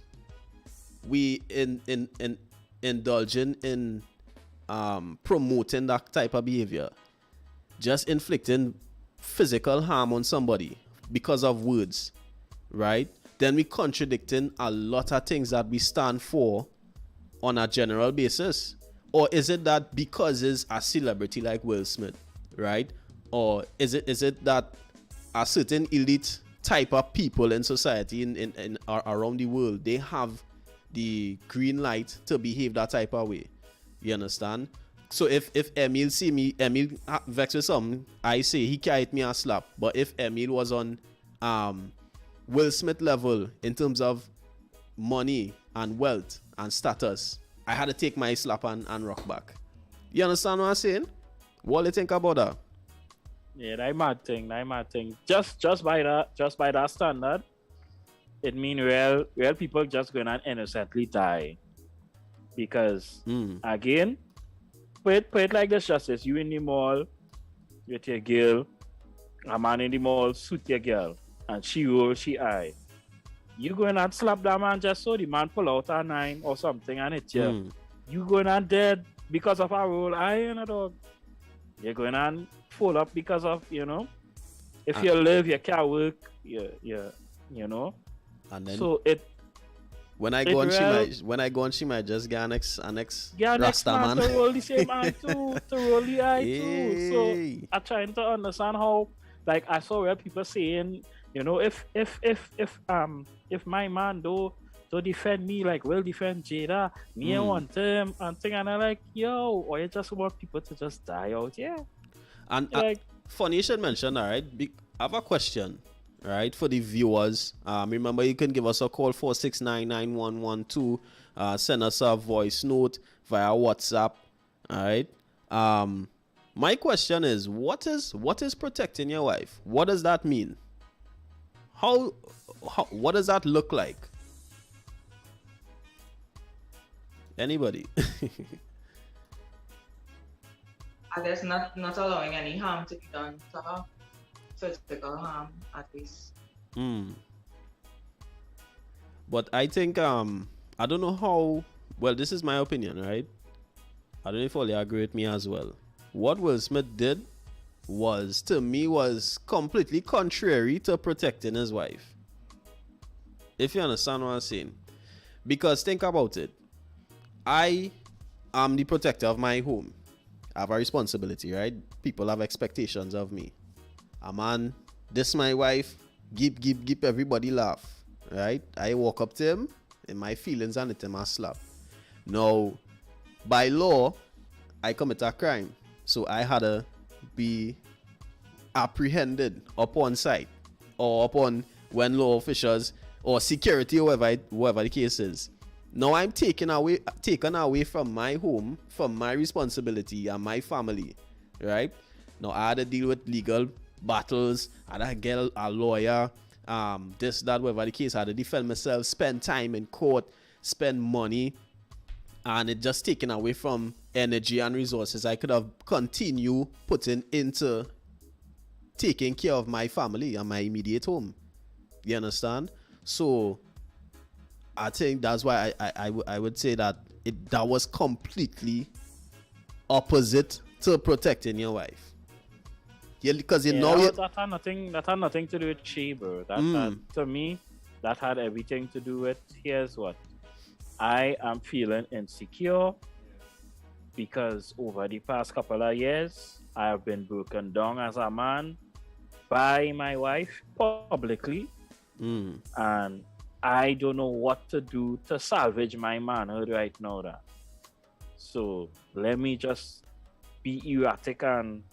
we indulging in promoting that type of behavior, just inflicting physical harm on somebody because of words, right? Then we contradicting a lot of things that we stand for on a general basis. Or is it that because it's a celebrity like Will Smith, right? Or is it that a certain elite type of people in society in around the world, they have the green light to behave that type of way? You understand? So if Emil see me, Emil vex with something, I say he can't hit me a slap. But if Emil was on Will Smith level in terms of money and wealth and status, I had to take my slap and rock back. You understand what I'm saying? What do you think about that? Yeah, that mad thing. Just by that standard, it mean real people just going to innocently die. Because again, put it like this, Justice. You in the mall with your girl, a man in the mall shoot your girl and she roll she eye. You going and slap that man just so the man pull out a 9 or something and hit you. You going and dead because of a roll eye and a dog. You're going and fall up because of, if you live, you can't work, you know. And then so it when I go on, she might just get an ex Rasta man to roll the same eye too, to roll the eye too. So I'm trying to understand how, like, I saw where people saying, if my man do defend me like will defend Jada, me I want him and thing, and I'm like, yo, or you just want people to just die out, And like, funny you should mention, all right. I have a question, right, for the viewers. Remember, you can give us a call 4699112. Send us a voice note via WhatsApp. All right. My question is, what is protecting your wife? What does that mean? How what does that look like? Anybody? I guess not allowing any harm to be done to her. Physical harm, at least. But I think I don't know how well, this is my opinion, right? I don't know if you agree with me as well. What Will Smith did was completely contrary to protecting his wife. If you understand what I'm saying. Because think about it. I am the protector of my home. I have a responsibility, right? People have expectations of me. A man, this my wife, give everybody laugh, right? I walk up to him in my feelings and hit him a slap. Now, by law, I commit a crime. So I had to be apprehended upon sight or upon when law officials or security or whatever the case is. Now I'm taken away from my home, from my responsibility and my family, right? Now I had to deal with legal battles, I had to get a lawyer, this, that, whatever the case. I had to defend myself, spend time in court, spend money, and it just taken away from energy and resources I could have continued putting into taking care of my family and my immediate home. You understand? So I think that's why I would say that that was completely opposite to protecting your wife. Yeah, because that had nothing to do with she, bro. That to me, that had everything to do with, here's what. I am feeling insecure because over the past couple of years, I have been broken down as a man by my wife publicly. And I don't know what to do to salvage my manhood right now. So let me just be erratic and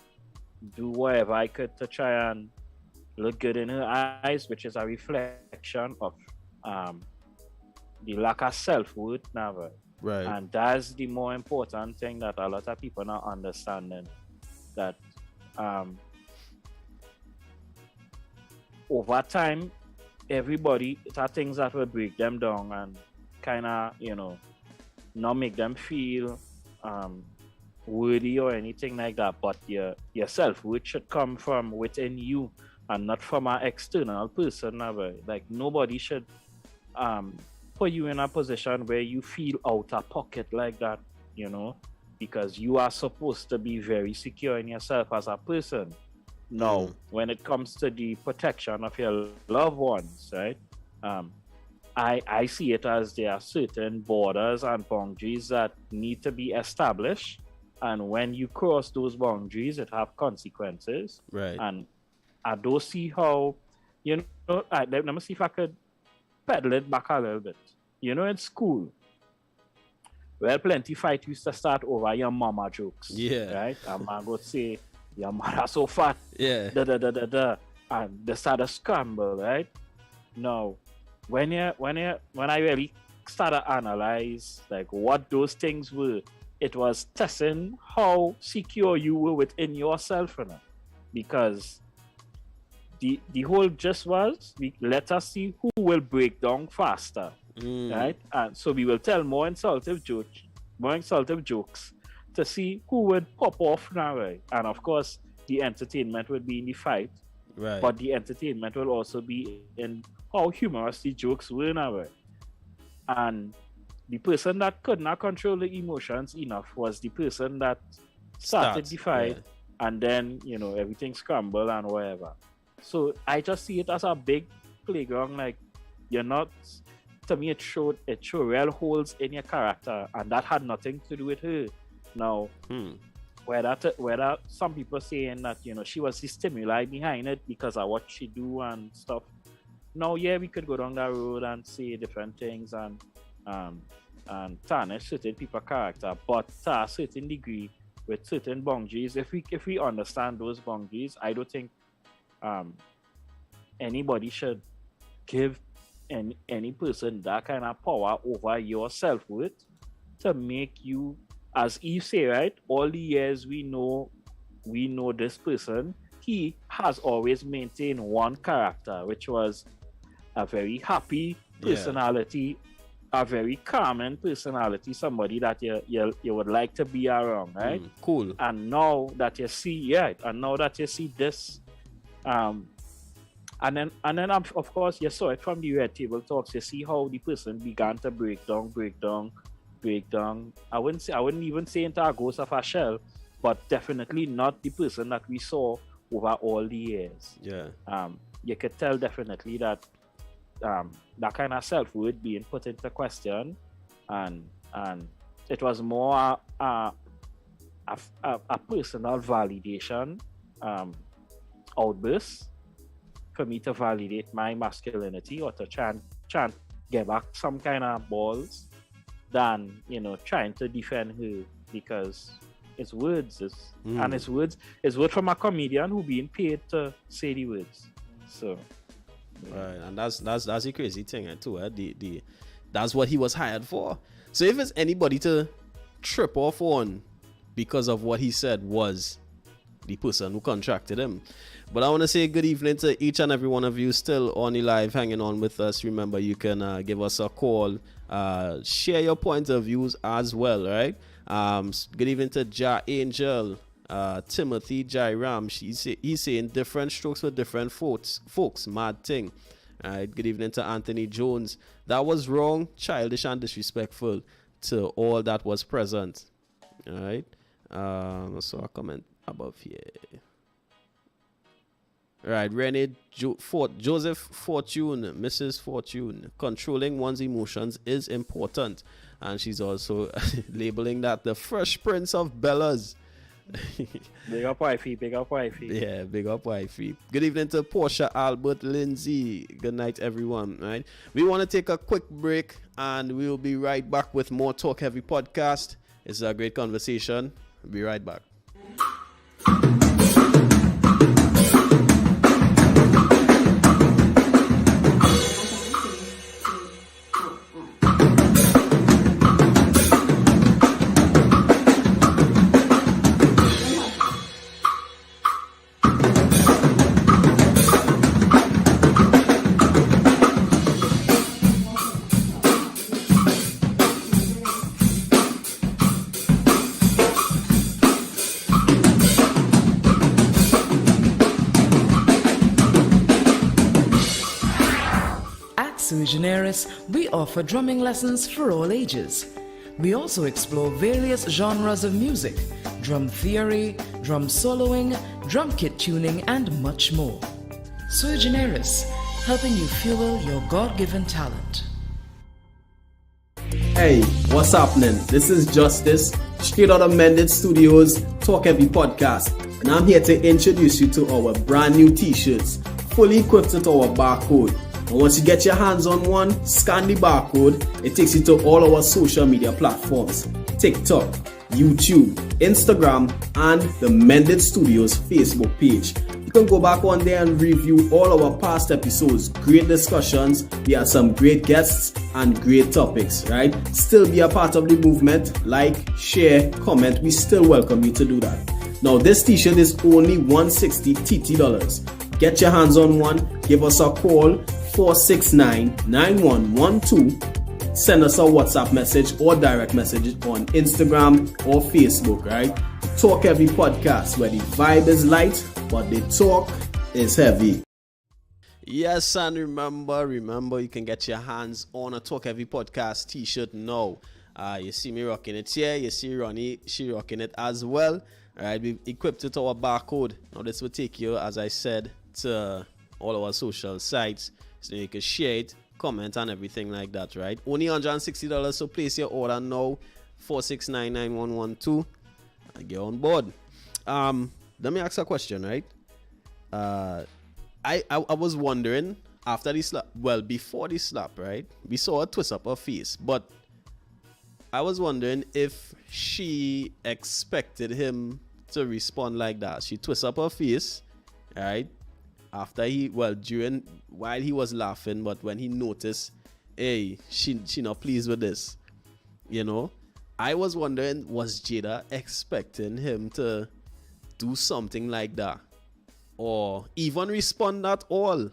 do whatever I could to try and look good in her eyes, which is a reflection of the lack of self-worth now. Right. And that's the more important thing that a lot of people not understanding. That over time, everybody, it are things that will break them down and kind of, not make them feel worthy or anything like that. But your self-worth should come from within you and not from an external person. Like, nobody should put you in a position where you feel out of pocket like that, because you are supposed to be very secure in yourself as a person. Now, when it comes to the protection of your loved ones, right? I see it as there are certain borders and boundaries that need to be established, and when you cross those boundaries, it have consequences. Right. And I don't see how, let me see if I could pedal it back a little bit. In school, well, plenty fight used to start over your mama jokes. Yeah. Right? And man would say, your mother so fat. Yeah. And they start a scramble, right? Now, when I really started to analyze like what those things were, it was testing how secure you were within yourself, because the whole gist was, let us see who will break down faster, right? And so we will tell more insultive jokes to see who would pop off now, right? And of course, the entertainment would be in the fight. Right. But the entertainment will also be in how humorous the jokes were now. And the person that could not control the emotions enough was the person that started the fight, and then everything scrambled and whatever. So I just see it as a big playground. Like, you're not, to me, it showed real holes in your character, and that had nothing to do with her. Now, whether some people saying that she was the stimuli behind it because of what she do and stuff. Now, we could go down that road and say different things and tarnish certain people's character, but to a certain degree, with certain boundaries, if we understand those boundaries, I don't think anybody should give any person that kind of power over your self-worth to make you, as Eve say, right? All the years we know this person, he has always maintained one character, which was a very happy personality, a very calming personality, somebody that you would like to be around, right? Cool. And now that you see, this, and then of course you saw it from the Red Table Talks. You see how the person began to break down. I wouldn't even say into a ghost of a shell, but definitely not the person that we saw over all the years. You could tell definitely that that kind of self-worth being put into question, and it was more a personal validation outburst for me to validate my masculinity or to try and get back some kind of balls than trying to defend her, because it's words, and it's words from a comedian who being paid to say the words. So right, and that's the crazy thing too. That's what he was hired for. So if it's anybody to trip off on because of what he said, was the person who contracted him. But I want to say good evening to each and every one of you still on the live, hanging on with us. Remember, you can give us a call, share your point of views as well, right? Good evening to Ja Angel, Timothy Jairam. He's saying different strokes for different folks. Mad thing. All right. Good evening to Anthony Jones. That was wrong, childish, and disrespectful to all that was present. All right. So a comment above here. Right, Renee Joseph Fortune, Mrs. Fortune. Controlling one's emotions is important. And she's also labeling that the Fresh Prince of Bellas. Big up wifey. Yeah, big up wifey. Good evening to Portia Albert Lindsay. Good night, everyone. Right, we want to take a quick break and we'll be right back with more Talk Heavy podcast. It's a great conversation. We'll be right back. Sui Generis, we offer drumming lessons for all ages. We also explore various genres of music, drum theory, drum soloing, drum kit tuning, and much more. Sui Generis, helping you fuel your God-given talent. Hey, what's happening? This is Justice, straight out of Mended Studios, Talk Heavy Podcast, and I'm here to introduce you to our brand new t-shirts, fully equipped with our barcode. And once you get your hands on one, scan the barcode. It takes you to all our social media platforms: TikTok, YouTube, Instagram, and the Mended Studios Facebook page. You can go back on there and review all our past episodes. Great discussions. We had some great guests and great topics, right? Still be a part of the movement. Like, share, comment. We still welcome you to do that. Now, this t-shirt is only $160 TT. Get your hands on one. Give us a call. 469-9112. Send us a WhatsApp message or direct message on Instagram or Facebook, right? Talk Heavy Podcast, where the vibe is light, but the talk is heavy. Yes, and remember, you can get your hands on a Talk Heavy Podcast t-shirt now. You see me rocking it here. You see Ronnie, she rocking it as well. All right, we've equipped it to our barcode. Now this will take you, as I said, to all our social sites, so you can share it, comment, and everything like that. Right? Only $160. So place your order now. 4699112. And get on board. Let me ask a question, right? I was wondering after the slap, well, before the slap, right? We saw her twist up her face, but I was wondering if she expected him to respond like that. She twists up her face, right? After while he was laughing, but when he noticed, hey, she not pleased with this, you know? I was wondering, was Jada expecting him to do something like that? Or even respond at all. Do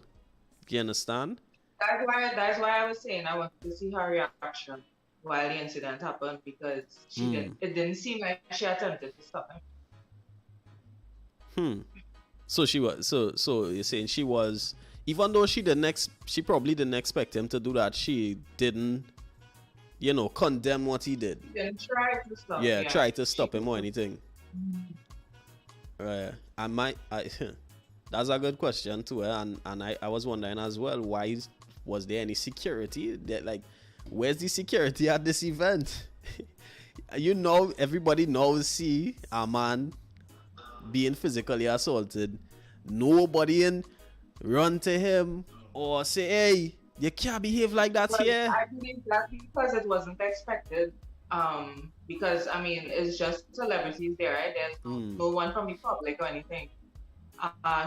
you understand? That's why I was saying I wanted to see her reaction while the incident happened, because it didn't seem like she attempted to stop him. So she was so you're saying she was, even though she probably didn't expect him to do that, she didn't, condemn what he did. She didn't try to stop him. Yeah, try to stop him or anything. Right. That's a good question too, and I was wondering as well, why was there any security? Where's the security at this event? Everybody knows, see a man being physically assaulted, nobody run to him or say, hey, you can't behave like that here. I believe that because it wasn't expected. Because it's just celebrities there, right? There's no one from the public or anything.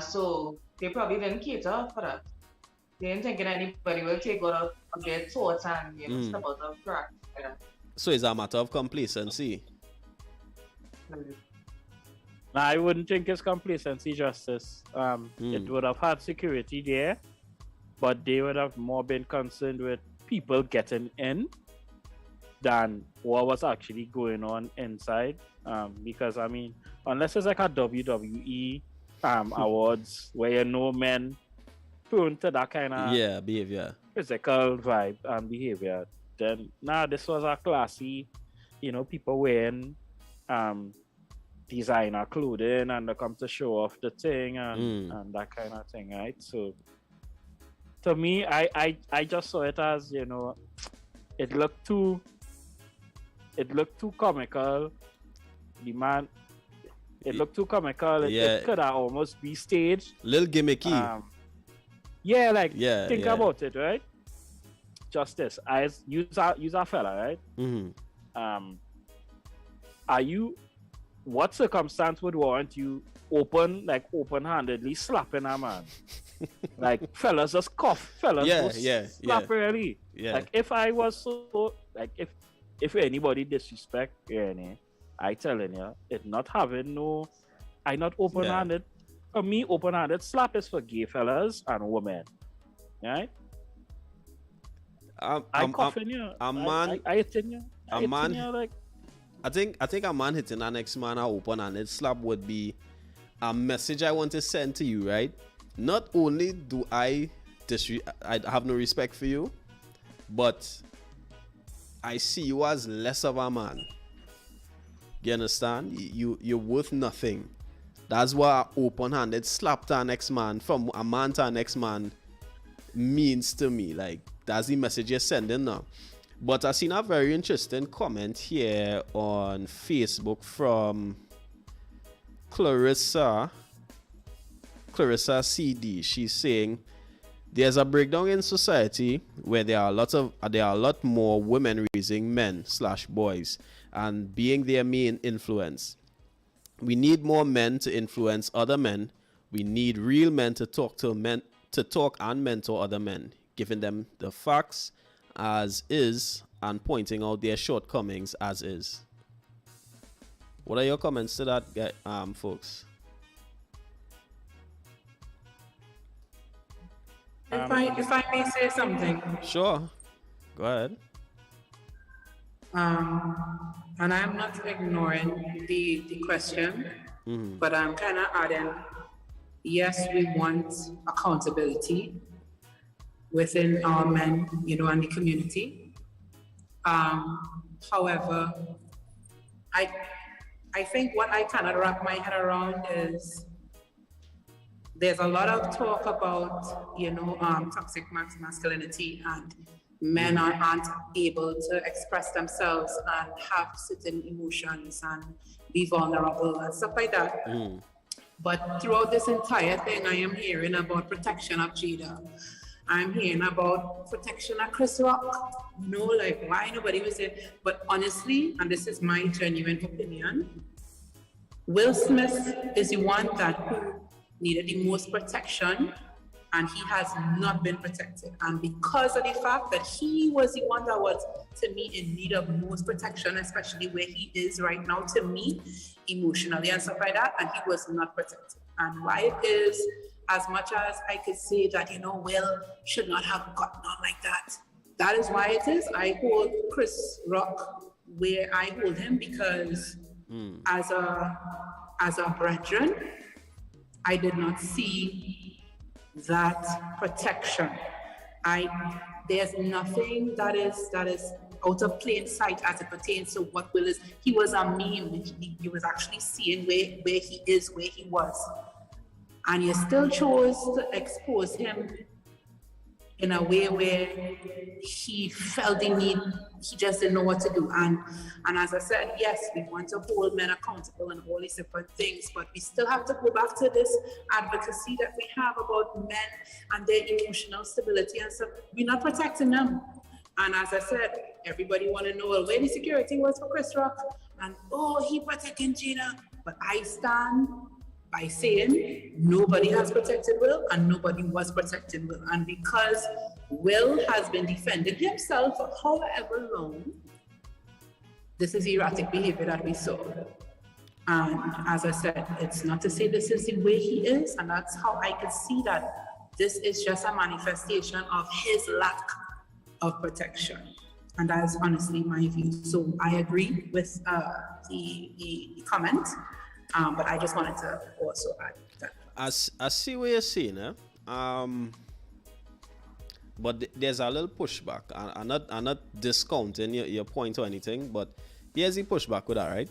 So they probably didn't cater for that. They didn't think anybody will take out of their thoughts and step out of track. So it's a matter of complacency. I wouldn't think it's complacency, Justice. It would have had security there, but they would have more been concerned with people getting in than what was actually going on inside. Because unless it's like a WWE awards where men prone to that kind of behavior, physical vibe and behavior, then this was a classy, people wearing designer clothing and they come to show off the thing and that kind of thing, right? So to me, I just saw it as, it looked too comical. The man, it looked too comical. It could have almost be staged. Little gimmicky. Think about it, right? Justice, as use a fella, right? What circumstance would warrant you open-handedly slapping a man? Like fellas just cough, slap really. Yeah. Like if I was so if anybody disrespect I telling you, it not having I not open-handed. For me, open-handed slap is for gay fellas and women. Right? I coughing you. A man. I hitting you. A man. I think a man hitting an next man open-handed slap would be a message I want to send to you, right? Not only do I have no respect for you, but I see you as less of a man. You understand? You're worth nothing. That's what open-handed slap to our next man, from a man to our next man, means to me. Like, that's the message you're sending now. But I've seen a very interesting comment here on Facebook from Clarissa CD. She's saying there's a breakdown in society where there are a lot more women raising men/boys and being their main influence. We need more men to influence other men. We need real men to talk and mentor other men, giving them the facts as is and pointing out their shortcomings as is. What are your comments to that, folks? If I may say something. Sure. Go ahead. And I'm not ignoring the question, but I'm kind of adding yes, we want accountability within our men, and the community. However, I think what I cannot wrap my head around is there's a lot of talk about, toxic masculinity, and men aren't able to express themselves and have certain emotions and be vulnerable and stuff like that. But throughout this entire thing, I am hearing about protection of Jada. I'm hearing about protection of Chris Rock. Like why nobody was there. But honestly, and this is my genuine opinion, Will Smith is the one who needed the most protection, and he has not been protected. And because of the fact that he was the one that was, to me, in need of most protection, especially where he is right now, to me, emotionally and stuff like that, and he was not protected. And why it is, as much as I could say that, Will should not have gotten on like that, that is why it is. I hold Chris Rock where I hold him, because as a brethren, I did not see that protection. There's nothing that is out of plain sight as it pertains to what Will is. He was a meme. He was actually seeing where he is, where he was. And you still chose to expose him in a way where he felt the need, he just didn't know what to do. And as I said, yes, we want to hold men accountable and all these different things, but we still have to go back to this advocacy that we have about men and their emotional stability and stuff. We're not protecting them. And as I said, everybody want to know, well, where the security was for Chris Rock, and he protecting Jada. But I stand by saying nobody has protected Will and nobody was protecting Will. And because Will has been defending himself for however long, this is erratic behavior that we saw. And as I said, it's not to say this is the way he is, and that's how I can see that this is just a manifestation of his lack of protection. And that is honestly my view. So I agree with the comment. But I just wanted to also add that. I see what you're saying, but there's a little pushback. I'm not discounting your point or anything, but here's the pushback with that, right?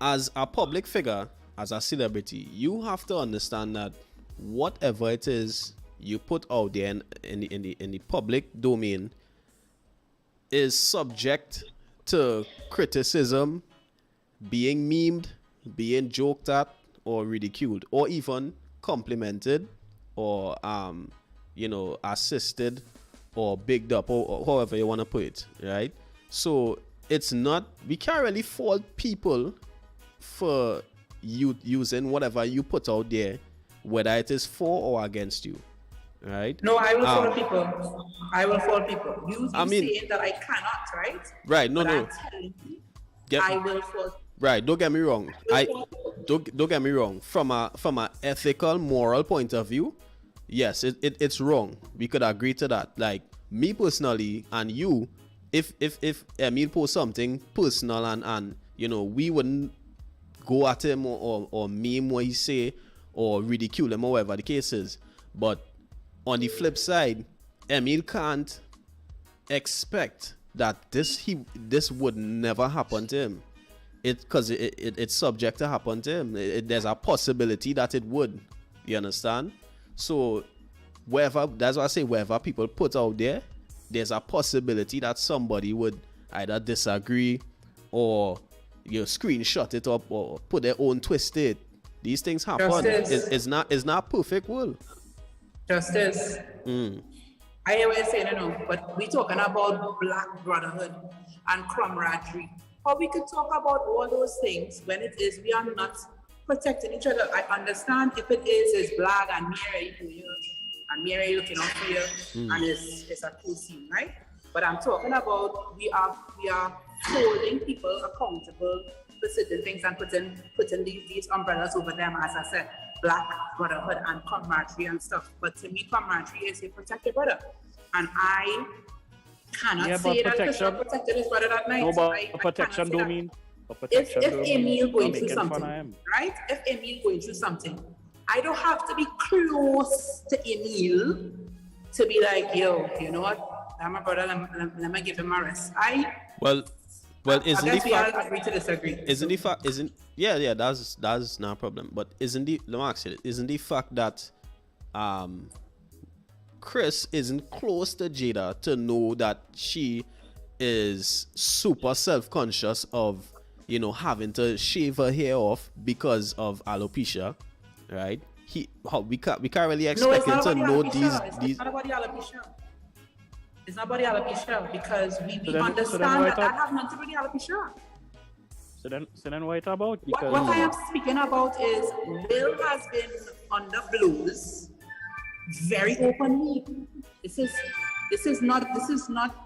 As a public figure, as a celebrity, you have to understand that whatever it is you put out there in the public domain is subject to criticism, being memed, being joked at or ridiculed, or even complimented or assisted or bigged up, or however you want to put it, right? So it's not, we can't really fault people for you using whatever you put out there, whether it is for or against you, right? No, I will fault people. I will fault people. You saying that I cannot, right? Right, no. I'm telling you, I will fault. Right, don't get me wrong. Don't get me wrong. From a ethical, moral point of view, yes, it's wrong. We could agree to that. Like me personally, and you, if Emil posts something personal and we wouldn't go at him or meme what he say or ridicule him or whatever the case is. But on the flip side, Emil can't expect that this would never happen to him. Because it's subject to happen to him. There's a possibility that it would. You understand? So that's why I say wherever people put out there, there's a possibility that somebody would either disagree or screenshot it up or put their own twist to it. These things happen. It's not perfect world. Justice. I hear what you're saying, but we're talking about black brotherhood and camaraderie. Or we could talk about all those things when it is we are not protecting each other. I understand if it is black and Mary looking out for you, and it's a cool scene, right? But I'm talking about we are holding people accountable for certain things and putting these umbrellas over them, as I said, black brotherhood and camaraderie and stuff. But to me, camaraderie is a protected brother, and I cannot say that Chris Rock protected his brother that night. No, but protection don't mean. If Emil going through something, right? If Emil going through something, I don't have to be close to Emil to be like, yo, you know what? I'm my brother. Let me give him a rest. Well, I isn't guess the we all fact? agree to disagree. Isn't the fact? Yeah, that's not a problem. But isn't the let me ask you, isn't the fact that Chris isn't close to Jada to know that she is super self-conscious of, you know, having to shave her hair off because of alopecia, right? We can't really expect him to know these. It's not about the alopecia. It's not about the alopecia because we then understand why that talk- has nothing to do with the alopecia. So then what it about? Because What I am speaking about is Will has been under blows very openly. This is not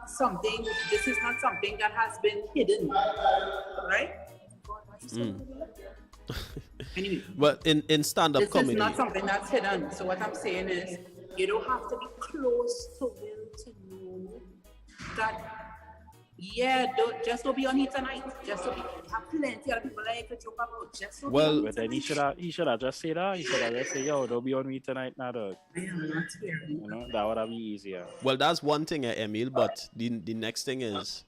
something that has been hidden, right? Anyway, But in stand-up this comedy, is not something that's hidden. So what I'm saying is, you don't have to be close to Will to know that. Yeah, don't be on it tonight. Just to be have plenty of people like to joke about. Just to Well, be on but it then he tonight. should have just said that. He should have just said, yo, don't be on me tonight, nah, dog. I am not hearing. You know, that would have been easier. well, that's one thing, Emil. But the next thing is,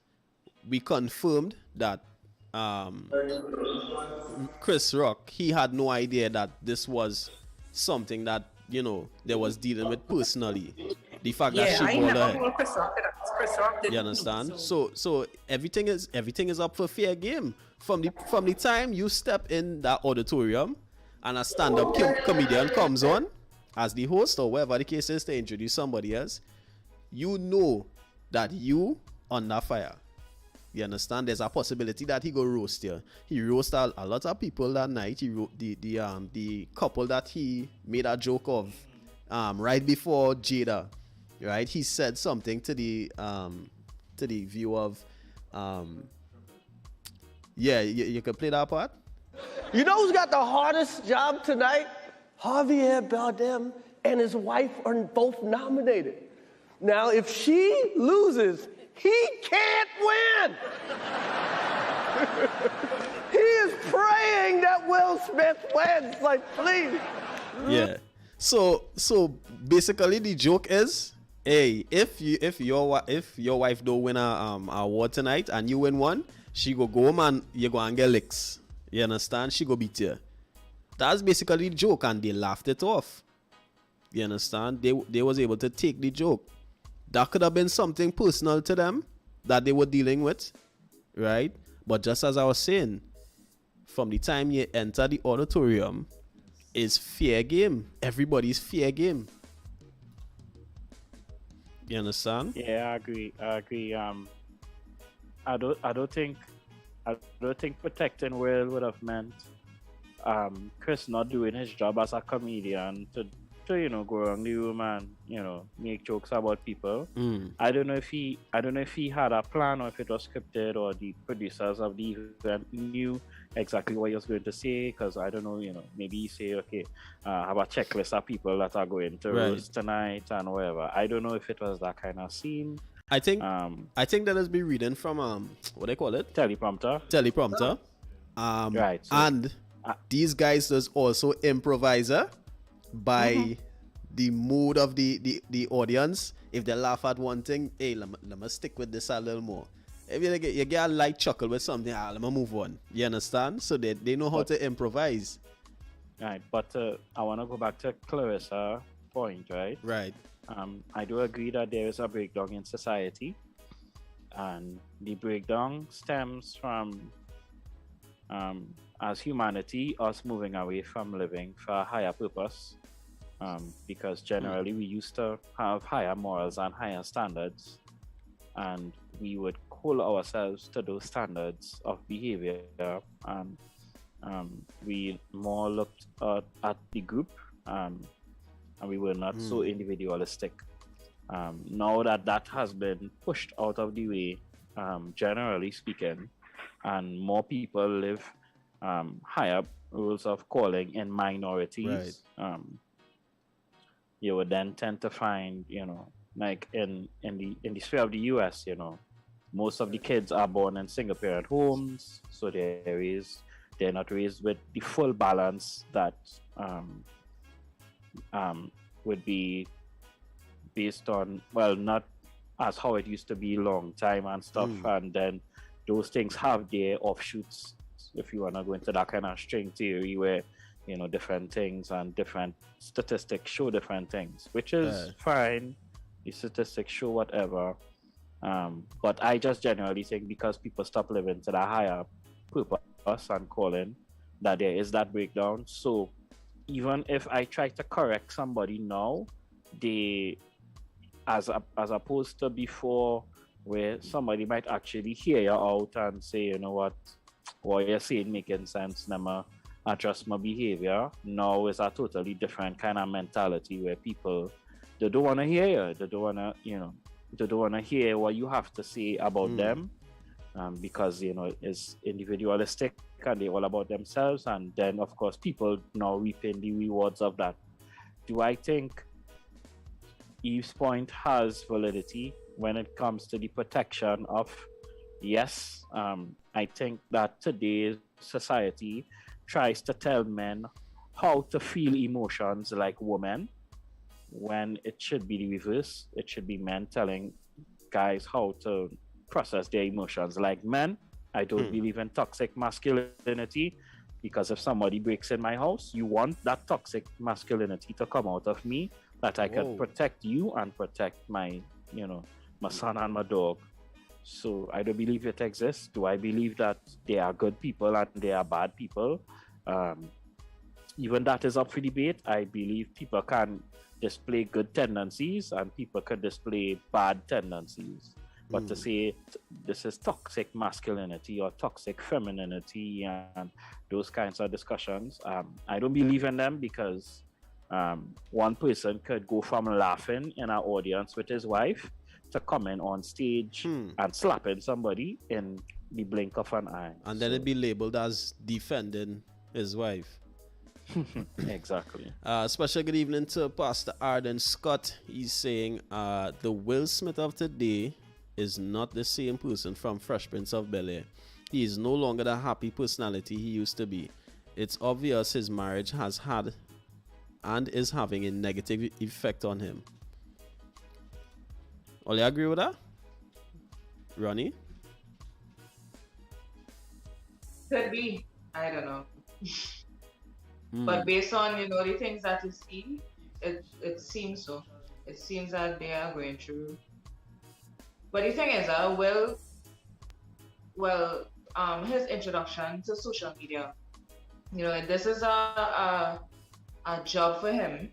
we confirmed that Chris Rock, he had no idea that this was something that, you know, they was dealing with personally. The fact that Yeah, she I called never her. told Chris Rock that. Chris Rock didn't You know, understand? So everything is up for fair game from the time you step in that auditorium and a stand-up comedian comes on as the host or whatever the case is to introduce somebody else. You know that you under fire. You understand? There's a possibility that he go roast you. He roasted a lot of people that night. He wrote the couple that he made a joke of right before Jada. Right, he said something to the view of yeah, you can play that part. You know who's got the hardest job tonight? Javier Bardem and his wife are both nominated. Now, if she loses, he can't win. He is praying that Will Smith wins. Like, please. Yeah. So basically the joke is, hey, if your wife don't win a award tonight and you win one, she go home and you go and get licks. You understand? She go beat you. That's basically the joke, and they laughed it off. You understand? They was able to take the joke. That could have been something personal to them that they were dealing with, right? But just as I was saying, from the time you enter the auditorium, is fair game. Everybody's fair game. You understand? Yeah, I agree. I don't think protecting Will would have meant Chris not doing his job as a comedian to you know, go around the room and, you know, make jokes about people. I don't know if he had a plan or if it was scripted or the producers of the event knew exactly what he was going to say, because I don't know, you know, maybe he say, okay, have a checklist of people that are going to roast tonight and whatever. I don't know if it was that kind of scene. I think that has been reading from what they call it? Teleprompter. Right. So, and these guys does also improviser by the mood of the audience. If they laugh at one thing, hey, let me stick with this a little more. If you get a light chuckle with something, let me move on. You understand? So they know how to improvise. Right, but I want to go back to Clarissa's point, right? Right. I do agree that there is a breakdown in society, and the breakdown stems from as humanity, us moving away from living for a higher purpose, because generally we used to have higher morals and higher standards, and we would hold ourselves to those standards of behavior, and we more looked at the group, and we were not so individualistic. Now that has been pushed out of the way, generally speaking, and more people live higher rules of calling in minorities, right. You would then tend to find, you know, like in the sphere of the US, you know, most of the kids are born in single parent homes, so they're not raised with the full balance that would be based on, well, not as how it used to be long time and stuff, and then those things have their offshoots, if you want to go into that kind of string theory where, you know, different things and different statistics show different things, which is fine. The statistics show whatever, but I just generally think because people stop living to the higher purpose and calling, that there is that breakdown. So even if I try to correct somebody now, they, as opposed to before, where somebody might actually hear you out and say, you know what you're saying making sense, never adjust my behavior. Now it's a totally different kind of mentality where people, they don't want to hear you. They don't want to, you know, they don't want to hear what you have to say about them, because, you know, it's individualistic and they're all about themselves. And then, of course, people now reaping the rewards of that. Do I think Eve's point has validity when it comes to the protection of? Yes, I think that today's society tries to tell men how to feel emotions like women, when it should be the reverse. It should be men telling guys how to process their emotions like men. I don't believe in toxic masculinity, because if somebody breaks in my house, you want that toxic masculinity to come out of me, that I can protect you and protect my, you know, my son and my dog. So I don't believe it exists. Do I believe that there are good people and there are bad people? Even that is up for debate. I believe people can display good tendencies and people can display bad tendencies. But to say this is toxic masculinity or toxic femininity and those kinds of discussions, I don't believe in them, because one person could go from laughing in an audience with his wife to coming on stage and slapping somebody in the blink of an eye. And then it'd be labeled as defending his wife. Exactly. Special good evening to Pastor Arden Scott. He's saying the Will Smith of today is not the same person from Fresh Prince of Bel-Air. He is no longer the happy personality he used to be. It's obvious his marriage has had and is having a negative effect on him. All you agree with that? Ronnie? Could be. I don't know. But based on, you know, the things that you see, it seems so. It seems that they are going through. But the thing is, his introduction to social media, you know, this is a job for him,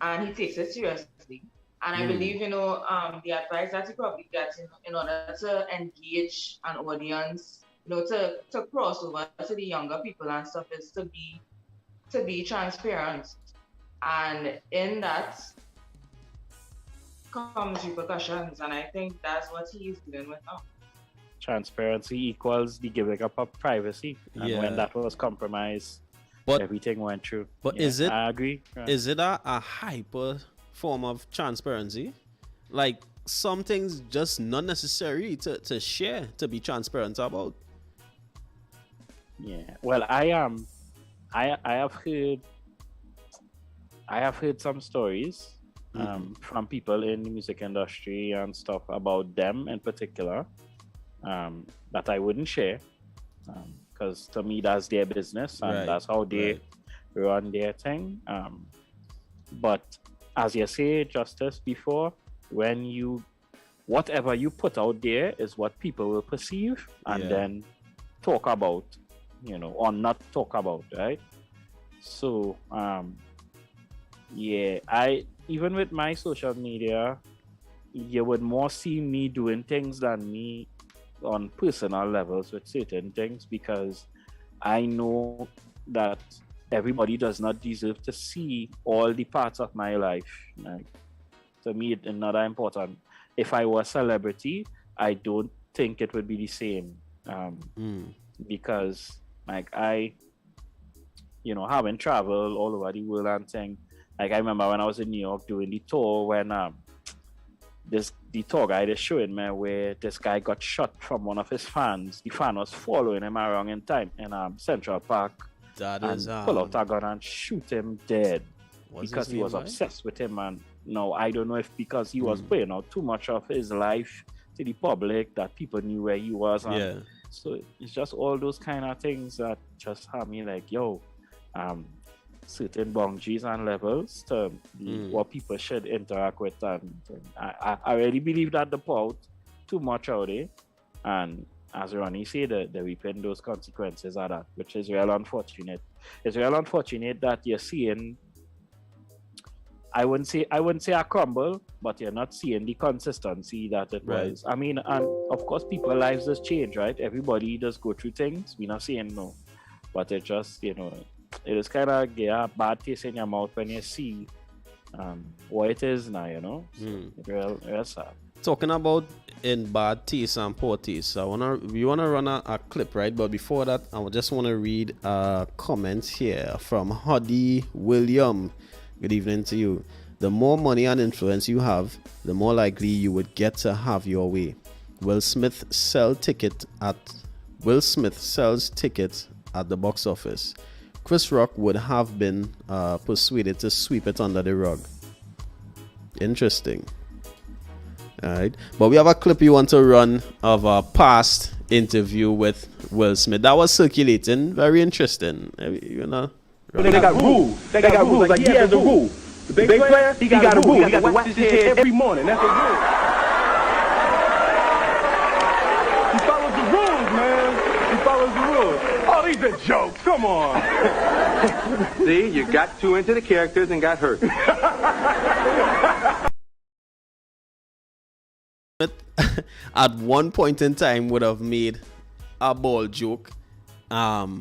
and he takes it seriously. And I believe, you know, the advice that he probably gets in order to engage an audience, you know, to cross over to the younger people and stuff, is to be transparent. And in that comes repercussions, and I think that's what he's dealing with now. Transparency equals the giving up of privacy, and when that was compromised, everything went through. But I agree. Is it a hyper form of transparency? Like, some things just not necessary to share, to be transparent about. Yeah. Well, I have heard some stories from people in the music industry and stuff about them in particular, that I wouldn't share, because to me that's their business and that's how they run their thing. But as you say, Justice, before, whatever you put out there is what people will perceive and then talk about, you know, or not talk about, right? So even with my social media, you would more see me doing things than me on personal levels with certain things, because I know that everybody does not deserve to see all the parts of my life. Like, to me, it's not that important. If I were a celebrity, I don't think it would be the same, because like having traveled all over the world and thing. Like, I remember when I was in New York doing the tour, when the tour guide is showing me where this guy got shot from one of his fans. The fan was following him around in time in Central Park. That and is pull out a gun and shoot him dead. because he was obsessed with him. And no, I don't know if because he was putting out too much of his life to the public that people knew where he was. And so it's just all those kind of things that just have me like, yo, certain boundaries and levels to what people should interact with. And I really believe that the pour out too much out there. And as Ronnie said, the reaping those consequences are that, which is real unfortunate. It's real unfortunate that you're seeing, I wouldn't say a crumble, but you're not seeing the consistency that it was. I mean, and of course, people's lives just change, right? Everybody does go through things. We're not saying no, but it just, it is kind of a bad taste in your mouth when you see what it is now, It's real sad. Talking about in bad taste and poor taste, we wanna run a clip, right? But before that, I just want to read a comment here from Huddy William. Good evening to you. The more money and influence you have, the more likely you would get to have your way. Will Smith sells tickets at the box office. Chris Rock would have been persuaded to sweep it under the rug. Interesting. All right, but we have a clip you want to run of a past interview with Will Smith that was circulating. Very interesting. They got rules. They got rules. Like he has a rule. The big player, he got a rule. He got to wax his head every morning. That's a rule. He follows the rules, man. He follows the rules. Oh, these are jokes. Come on. See, you got too into the characters and got hurt. At one point in time would have made a ball joke, not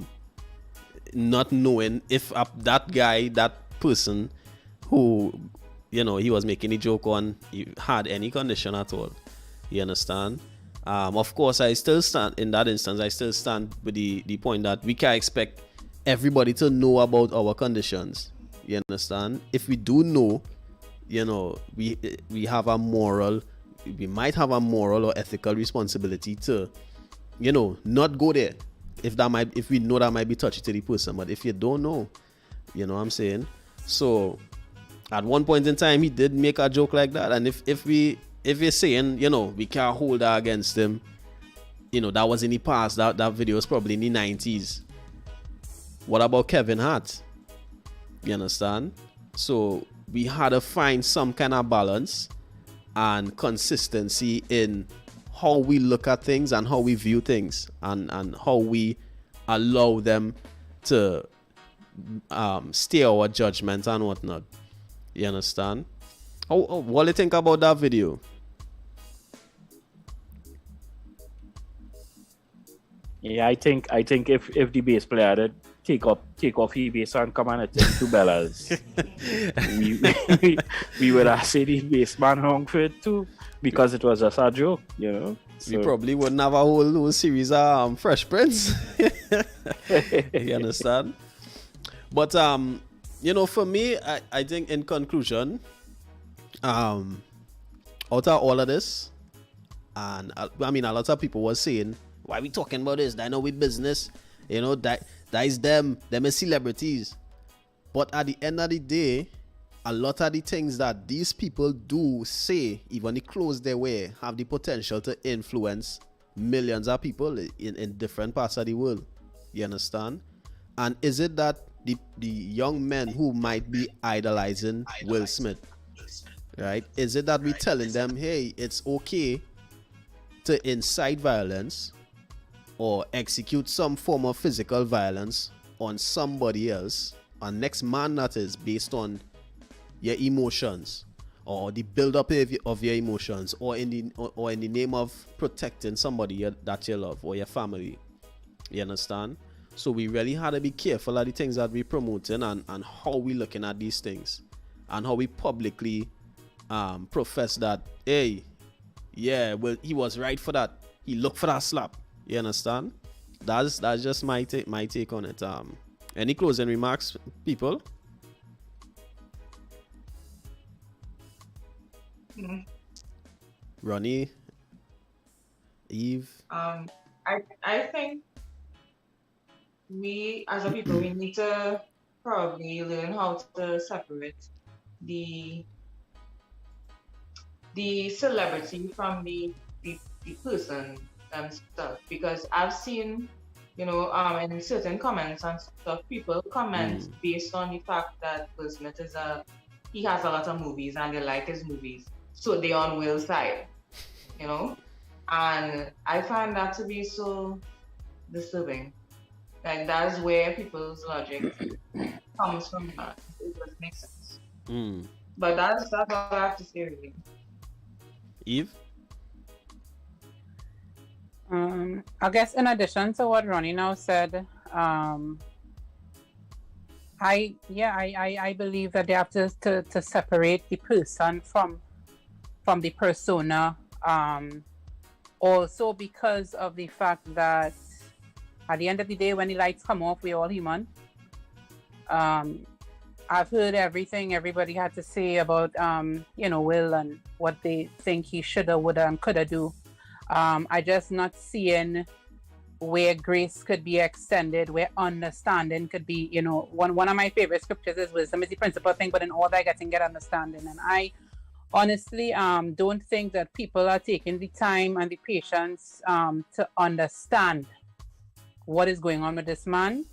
knowing if that person who he was making a joke on had any condition at all. You understand? Of course, I still stand in that instance. I still stand with the point that we can't expect everybody to know about our conditions. You understand? If we do know, we have a moral. We might have a moral or ethical responsibility to, not go there. If we know that might be touchy to the person, but if you don't know, what I'm saying. So, at one point in time, he did make a joke like that, and if you're saying, we can't hold that against him, that was in the past. That video was probably in the 90s. What about Kevin Hart? You understand? So we had to find some kind of balance and consistency in how we look at things and how we view things and how we allow them to steer our judgment and whatnot. You understand? What do you think about that video? Yeah, I think if the bass player did take off his bass and come and attend to Bellas, we would have said the bass man hung for it too, because it was just a joke, So, we probably wouldn't have a whole series of Fresh Prince. You understand? But for me, I think in conclusion, out of all of this, and I mean a lot of people were saying, why are we talking about this? I know we business, that is them as celebrities. But at the end of the day, a lot of the things that these people do say, even they close their way, have the potential to influence millions of people in different parts of the world. You understand? And is it that the young men who might be idolizing Will Smith, right? Is it that we're telling them, hey, it's okay to incite violence or execute some form of physical violence on somebody else, on next man, that is based on your emotions or the build-up of your emotions, or in the name of protecting somebody that you love or your family. You understand? So we really had to be careful of the things that we're promoting and how we looking at these things, and how we publicly profess that, hey, yeah, well, he was right for that. He looked for that slap. You understand? That's just my take on it. Any closing remarks, people? Ronnie, Eve. I think we as a people, we need to probably learn how to separate the celebrity from the person themselves, because I've seen, in certain comments and stuff, people comment based on the fact that Will Smith he has a lot of movies and they like his movies, so they on Will's side, and I find that to be so disturbing. Like, that's where people's logic comes from. It doesn't make sense. But that's all I have to say, really. Eve? I guess in addition to what Ronnie now said, I believe that they have to separate the person from the persona. Also because of the fact that at the end of the day, when the lights come off, we're all human. I've heard everything everybody had to say about Will and what they think he shoulda, woulda, and coulda do. I just not seeing where grace could be extended, where understanding could be, one of my favorite scriptures is wisdom is the principal thing, but in all that getting get understanding. And I honestly don't think that people are taking the time and the patience to understand what is going on with this man.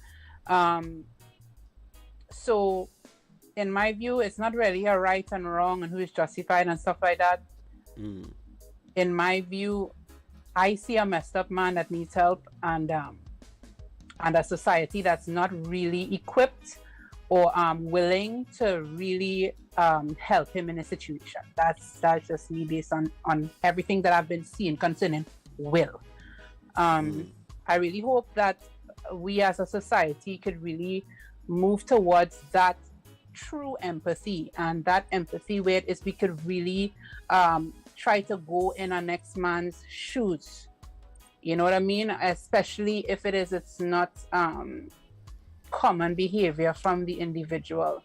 So in my view, it's not really a right and wrong and who is justified and stuff like that. In my view, I see a messed up man that needs help, and a society that's not really equipped or willing to really help him in a situation. That's just me based on everything that I've been seeing concerning Will. I really hope that we as a society could really move towards that true empathy, and that empathy where it is we could really try to go in our next man's shoes. You know what I mean? Especially if it's not common behavior from the individual,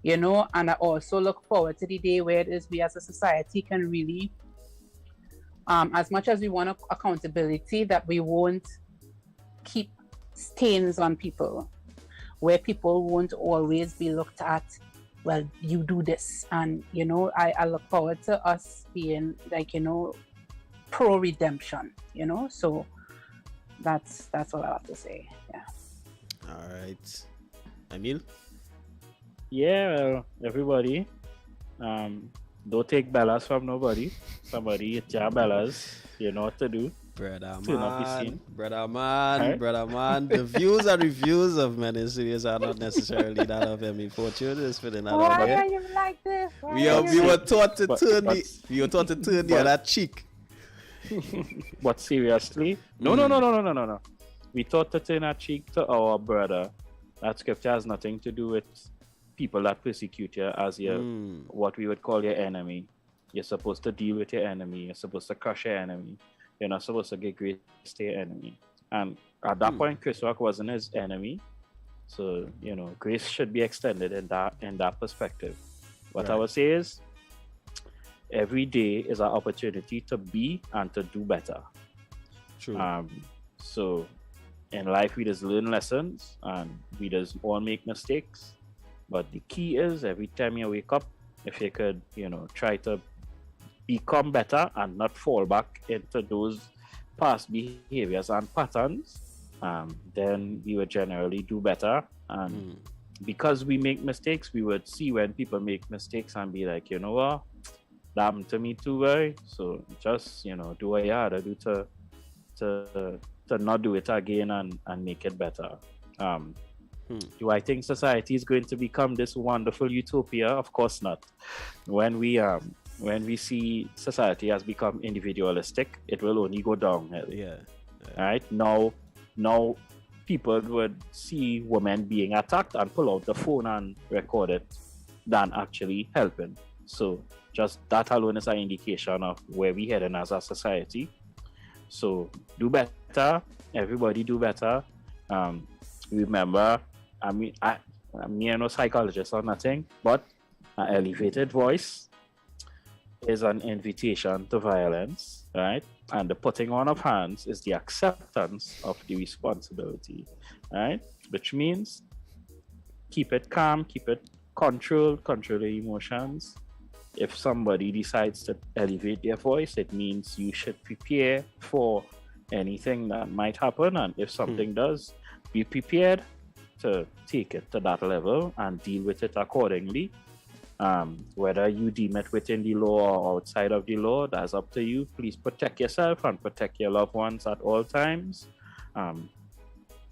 and I also look forward to the day where it is we as a society can really, as much as we want accountability, that we won't keep stains on people, where people won't always be looked at, well, you do this. And, I look forward to us being like, pro redemption, so that's all I have to say. Yeah. All right. Emil? Yeah, well, everybody, don't take bellas from nobody. Somebody hit your bellas. You know what to do. Brother To not be man, seen. brother man, Right? brother man. The views and reviews of Men in Studios are not necessarily that of Emmy Fortune. Is feeling that Why over are here. you like this? We were taught to But- turn but- the other cheek. But seriously, no. We thought to turn our cheek to our brother. That scripture has nothing to do with people that persecute you as your what we would call your enemy. You're supposed to deal with your enemy. You're supposed to crush your enemy. You're not supposed to give grace to your enemy. And at that point, Chris Rock wasn't his enemy. So, grace should be extended in that perspective. What I Right. would say is, every day is an opportunity to be and to do better. True. So in life, we just learn lessons and we just all make mistakes. But the key is, every time you wake up, if you could, try to become better and not fall back into those past behaviors and patterns, then we would generally do better. And because we make mistakes, we would see when people make mistakes and be like, you know what, that happened to me too, right? So just, do what you had to do to not do it again and make it better. Do I think society is going to become this wonderful utopia? Of course not. When we see society has become individualistic, it will only go downhill. Yeah. Right? Now people would see women being attacked and pull out the phone and record it than actually helping. So just that alone is an indication of where we're heading as a society. So do better. Everybody do better. Remember, I'm no psychologist or nothing, but an elevated voice is an invitation to violence, right? And the putting on of hands is the acceptance of the responsibility, right? Which means keep it calm, keep it control your emotions. If somebody decides to elevate their voice, it means you should prepare for anything that might happen. And if something does, be prepared to take it to that level and deal with it accordingly. Whether you deem it within the law or outside of the law, that's up to you. Please protect yourself and protect your loved ones at all times. And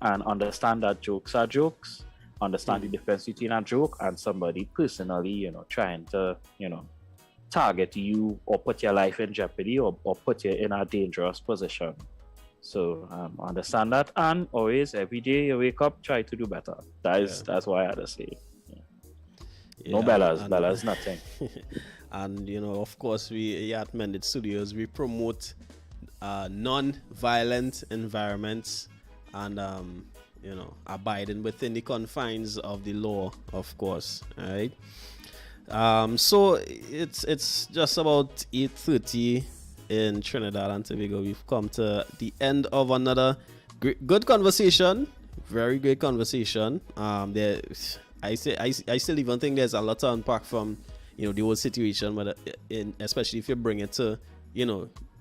understand that jokes are jokes. Understand the difference between a joke and somebody personally, trying to, target you or put your life in jeopardy or put you in a dangerous position. So understand that, and always, every day you wake up, try to do better. That's why I had to say. No Bellas, nothing. And of course, we at Mended Studios, we promote non-violent environments and abiding within the confines of the law, of course. All right. So it's just about 8:30 in Trinidad and Tobago. We've come to the end of another good conversation. Very great conversation. I still even think there's a lot to unpack from the whole situation, but especially if you bring it to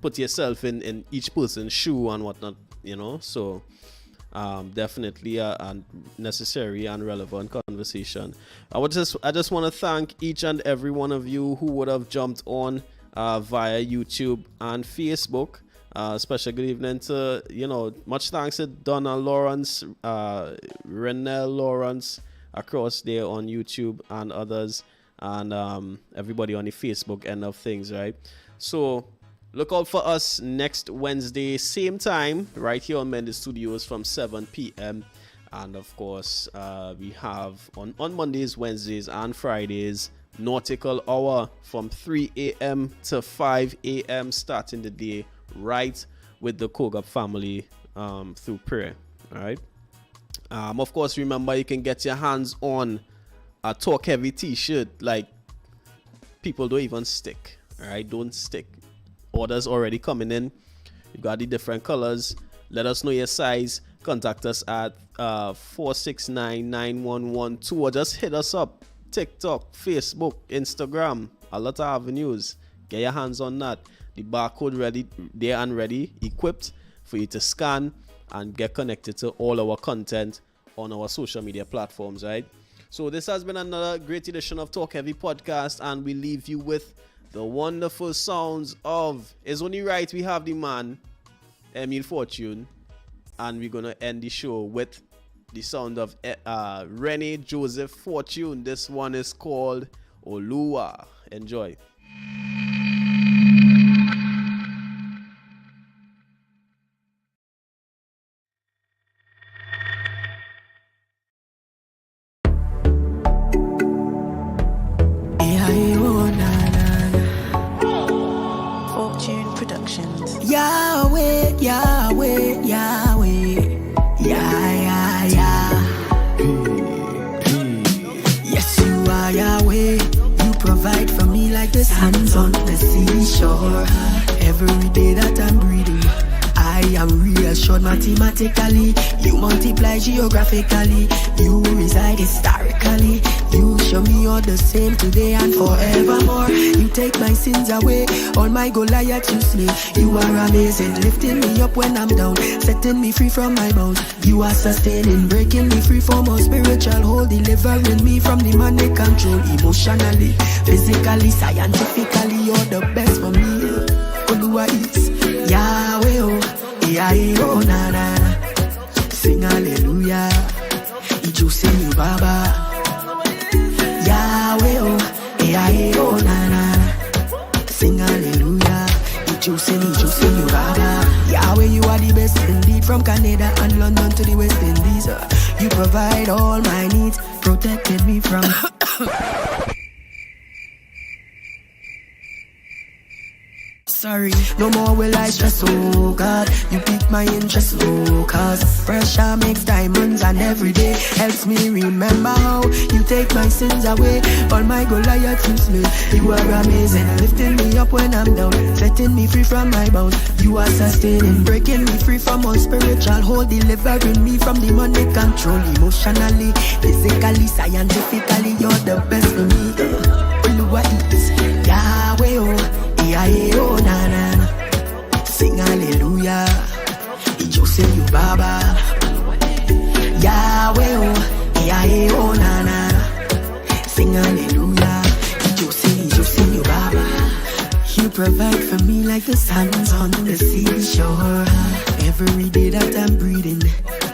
put yourself in each person's shoe and whatnot. So definitely a necessary and relevant conversation. I just want to thank each and every one of you who would have jumped on via YouTube and Facebook. Special good evening to much thanks to Donna Lawrence, Renelle Lawrence across there on YouTube and others, and everybody on the Facebook end of things, right? So look out for us next Wednesday, same time, right here on Mended Studios from 7 p.m. And of course, we have on Mondays, Wednesdays, and Fridays, Nautical Hour from 3 a.m. to 5 a.m. starting the day right with the Kogab family through prayer. All right. Of course, remember you can get your hands on a Talk Heavy t-shirt. Like, people don't even stick. All right, don't stick. Orders already coming in. You got the different colors. Let us know your size. Contact us at 469-9112 or just hit us up. TikTok, Facebook, Instagram, a lot of avenues. Get your hands on that. The barcode ready, there and ready, equipped for you to scan and get connected to all our content on our social media platforms, right? So this has been another great edition of Talk Heavy Podcast, and we leave you with the wonderful sounds of, it's only right we have the man, Emile Fortune, and we're going to end the show with the sound of Rene Joseph Fortune. This one is called Olua. Enjoy. Fortune Productions. Yahweh, Yahweh, Yahweh. Yeah. Yes, you are Yahweh. You provide for me like the sands on the seashore. Every day that I'm breathing, I am reassured mathematically. You multiply geographically. You reside historically. You show me all the same today and forevermore. You take my sins away. All my Goliaths you slay. You are amazing, lifting me up when I'm down, setting me free from my bounds. You are sustaining, breaking me free from all spiritual hold, delivering me from the man they control. Emotionally, physically, scientifically, you're the best for me. Olua is Yahweh, oh, Yahweh, oh, na na. Sing hallelujah. Iju sing you Baba. Yahweh, oh, Yahweh, oh, na na. Sing hallelujah. Iju sing you Baba. Yahweh, you are the best indeed. From Canada and London to the West Indies, you provide all my needs, protected me from sorry, no more will I stress, oh God. You pique my interest, oh, cause pressure makes diamonds, and every day helps me remember how you take my sins away. All my Goliaths you slay. You are amazing, lifting me up when I'm down, setting me free from my bounds. You are sustaining, breaking me free from all spiritual hold, delivering me from the money control. Emotionally, physically, scientifically, you're the best for me. Oluwa is Yahweh, oh, Yahweh, oh, na na na. Sing hallelujah, Ijo say you Baba. Yahweh, oh, Yahweh, oh, na na na. Sing hallelujah, Ijo say you Baba. You provide for me like the sands on the seashore. Every day that I'm breathing,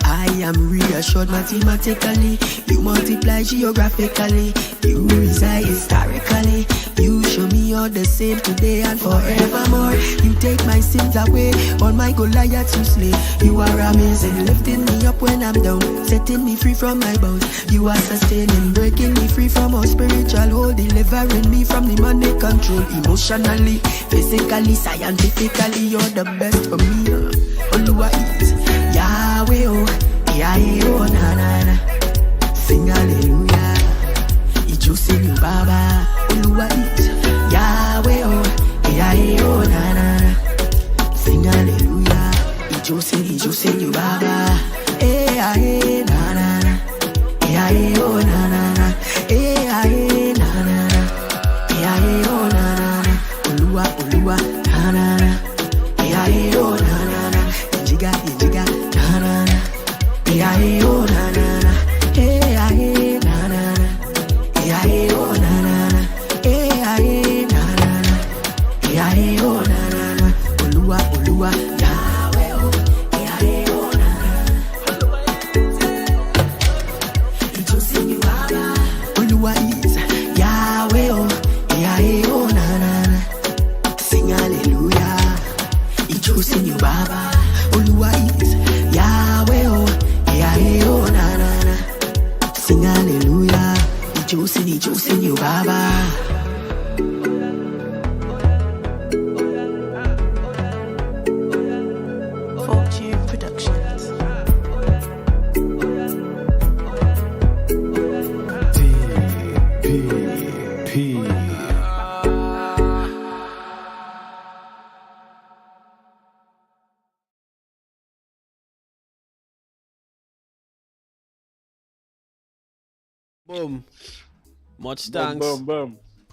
I am reassured mathematically. You multiply geographically, you reside historically. You show me all the same today and forevermore. You take my sins away, all my Goliaths you slay. You are amazing, lifting me up when I'm down, setting me free from my bounds. You are sustaining, breaking me free from all spiritual hold, delivering me from the money control. Emotionally, physically, scientifically, you're the best for me. Oluwa is Yahweh, oh, Yahweh, oh, na na na. Sing hallelujah, Ijo sing you Baba. Oluwa is Yahweh, oh, Yahweh, oh, na na na. Sing hallelujah, Ijo sing you Baba. Eh, na na na. Eh, oh, na na na. Eh, na na na. Eh, oh, na na na. Oluwa, na na na. Eh, oh, na na na. Jiga, na na na. Eh, oh, na na na. Eh, na na na. Eh, oh, na na na. Eh, na na na. Eh, oh, na na na. Oluwa, Yahweh, oh. Eh, oh, na na na. Ijo sing you Baba. Oluwa is Yahweh, oh. Eh, oh, na na na. Sing hallelujah. Ijo sing you Baba. Oluwa is Yahweh, oh, Yahweh, oh, na na na. Sing hallelujah. Ijo sing you Baba. Fortune Productions. Boom. Much Boom, thanks. boom, boom.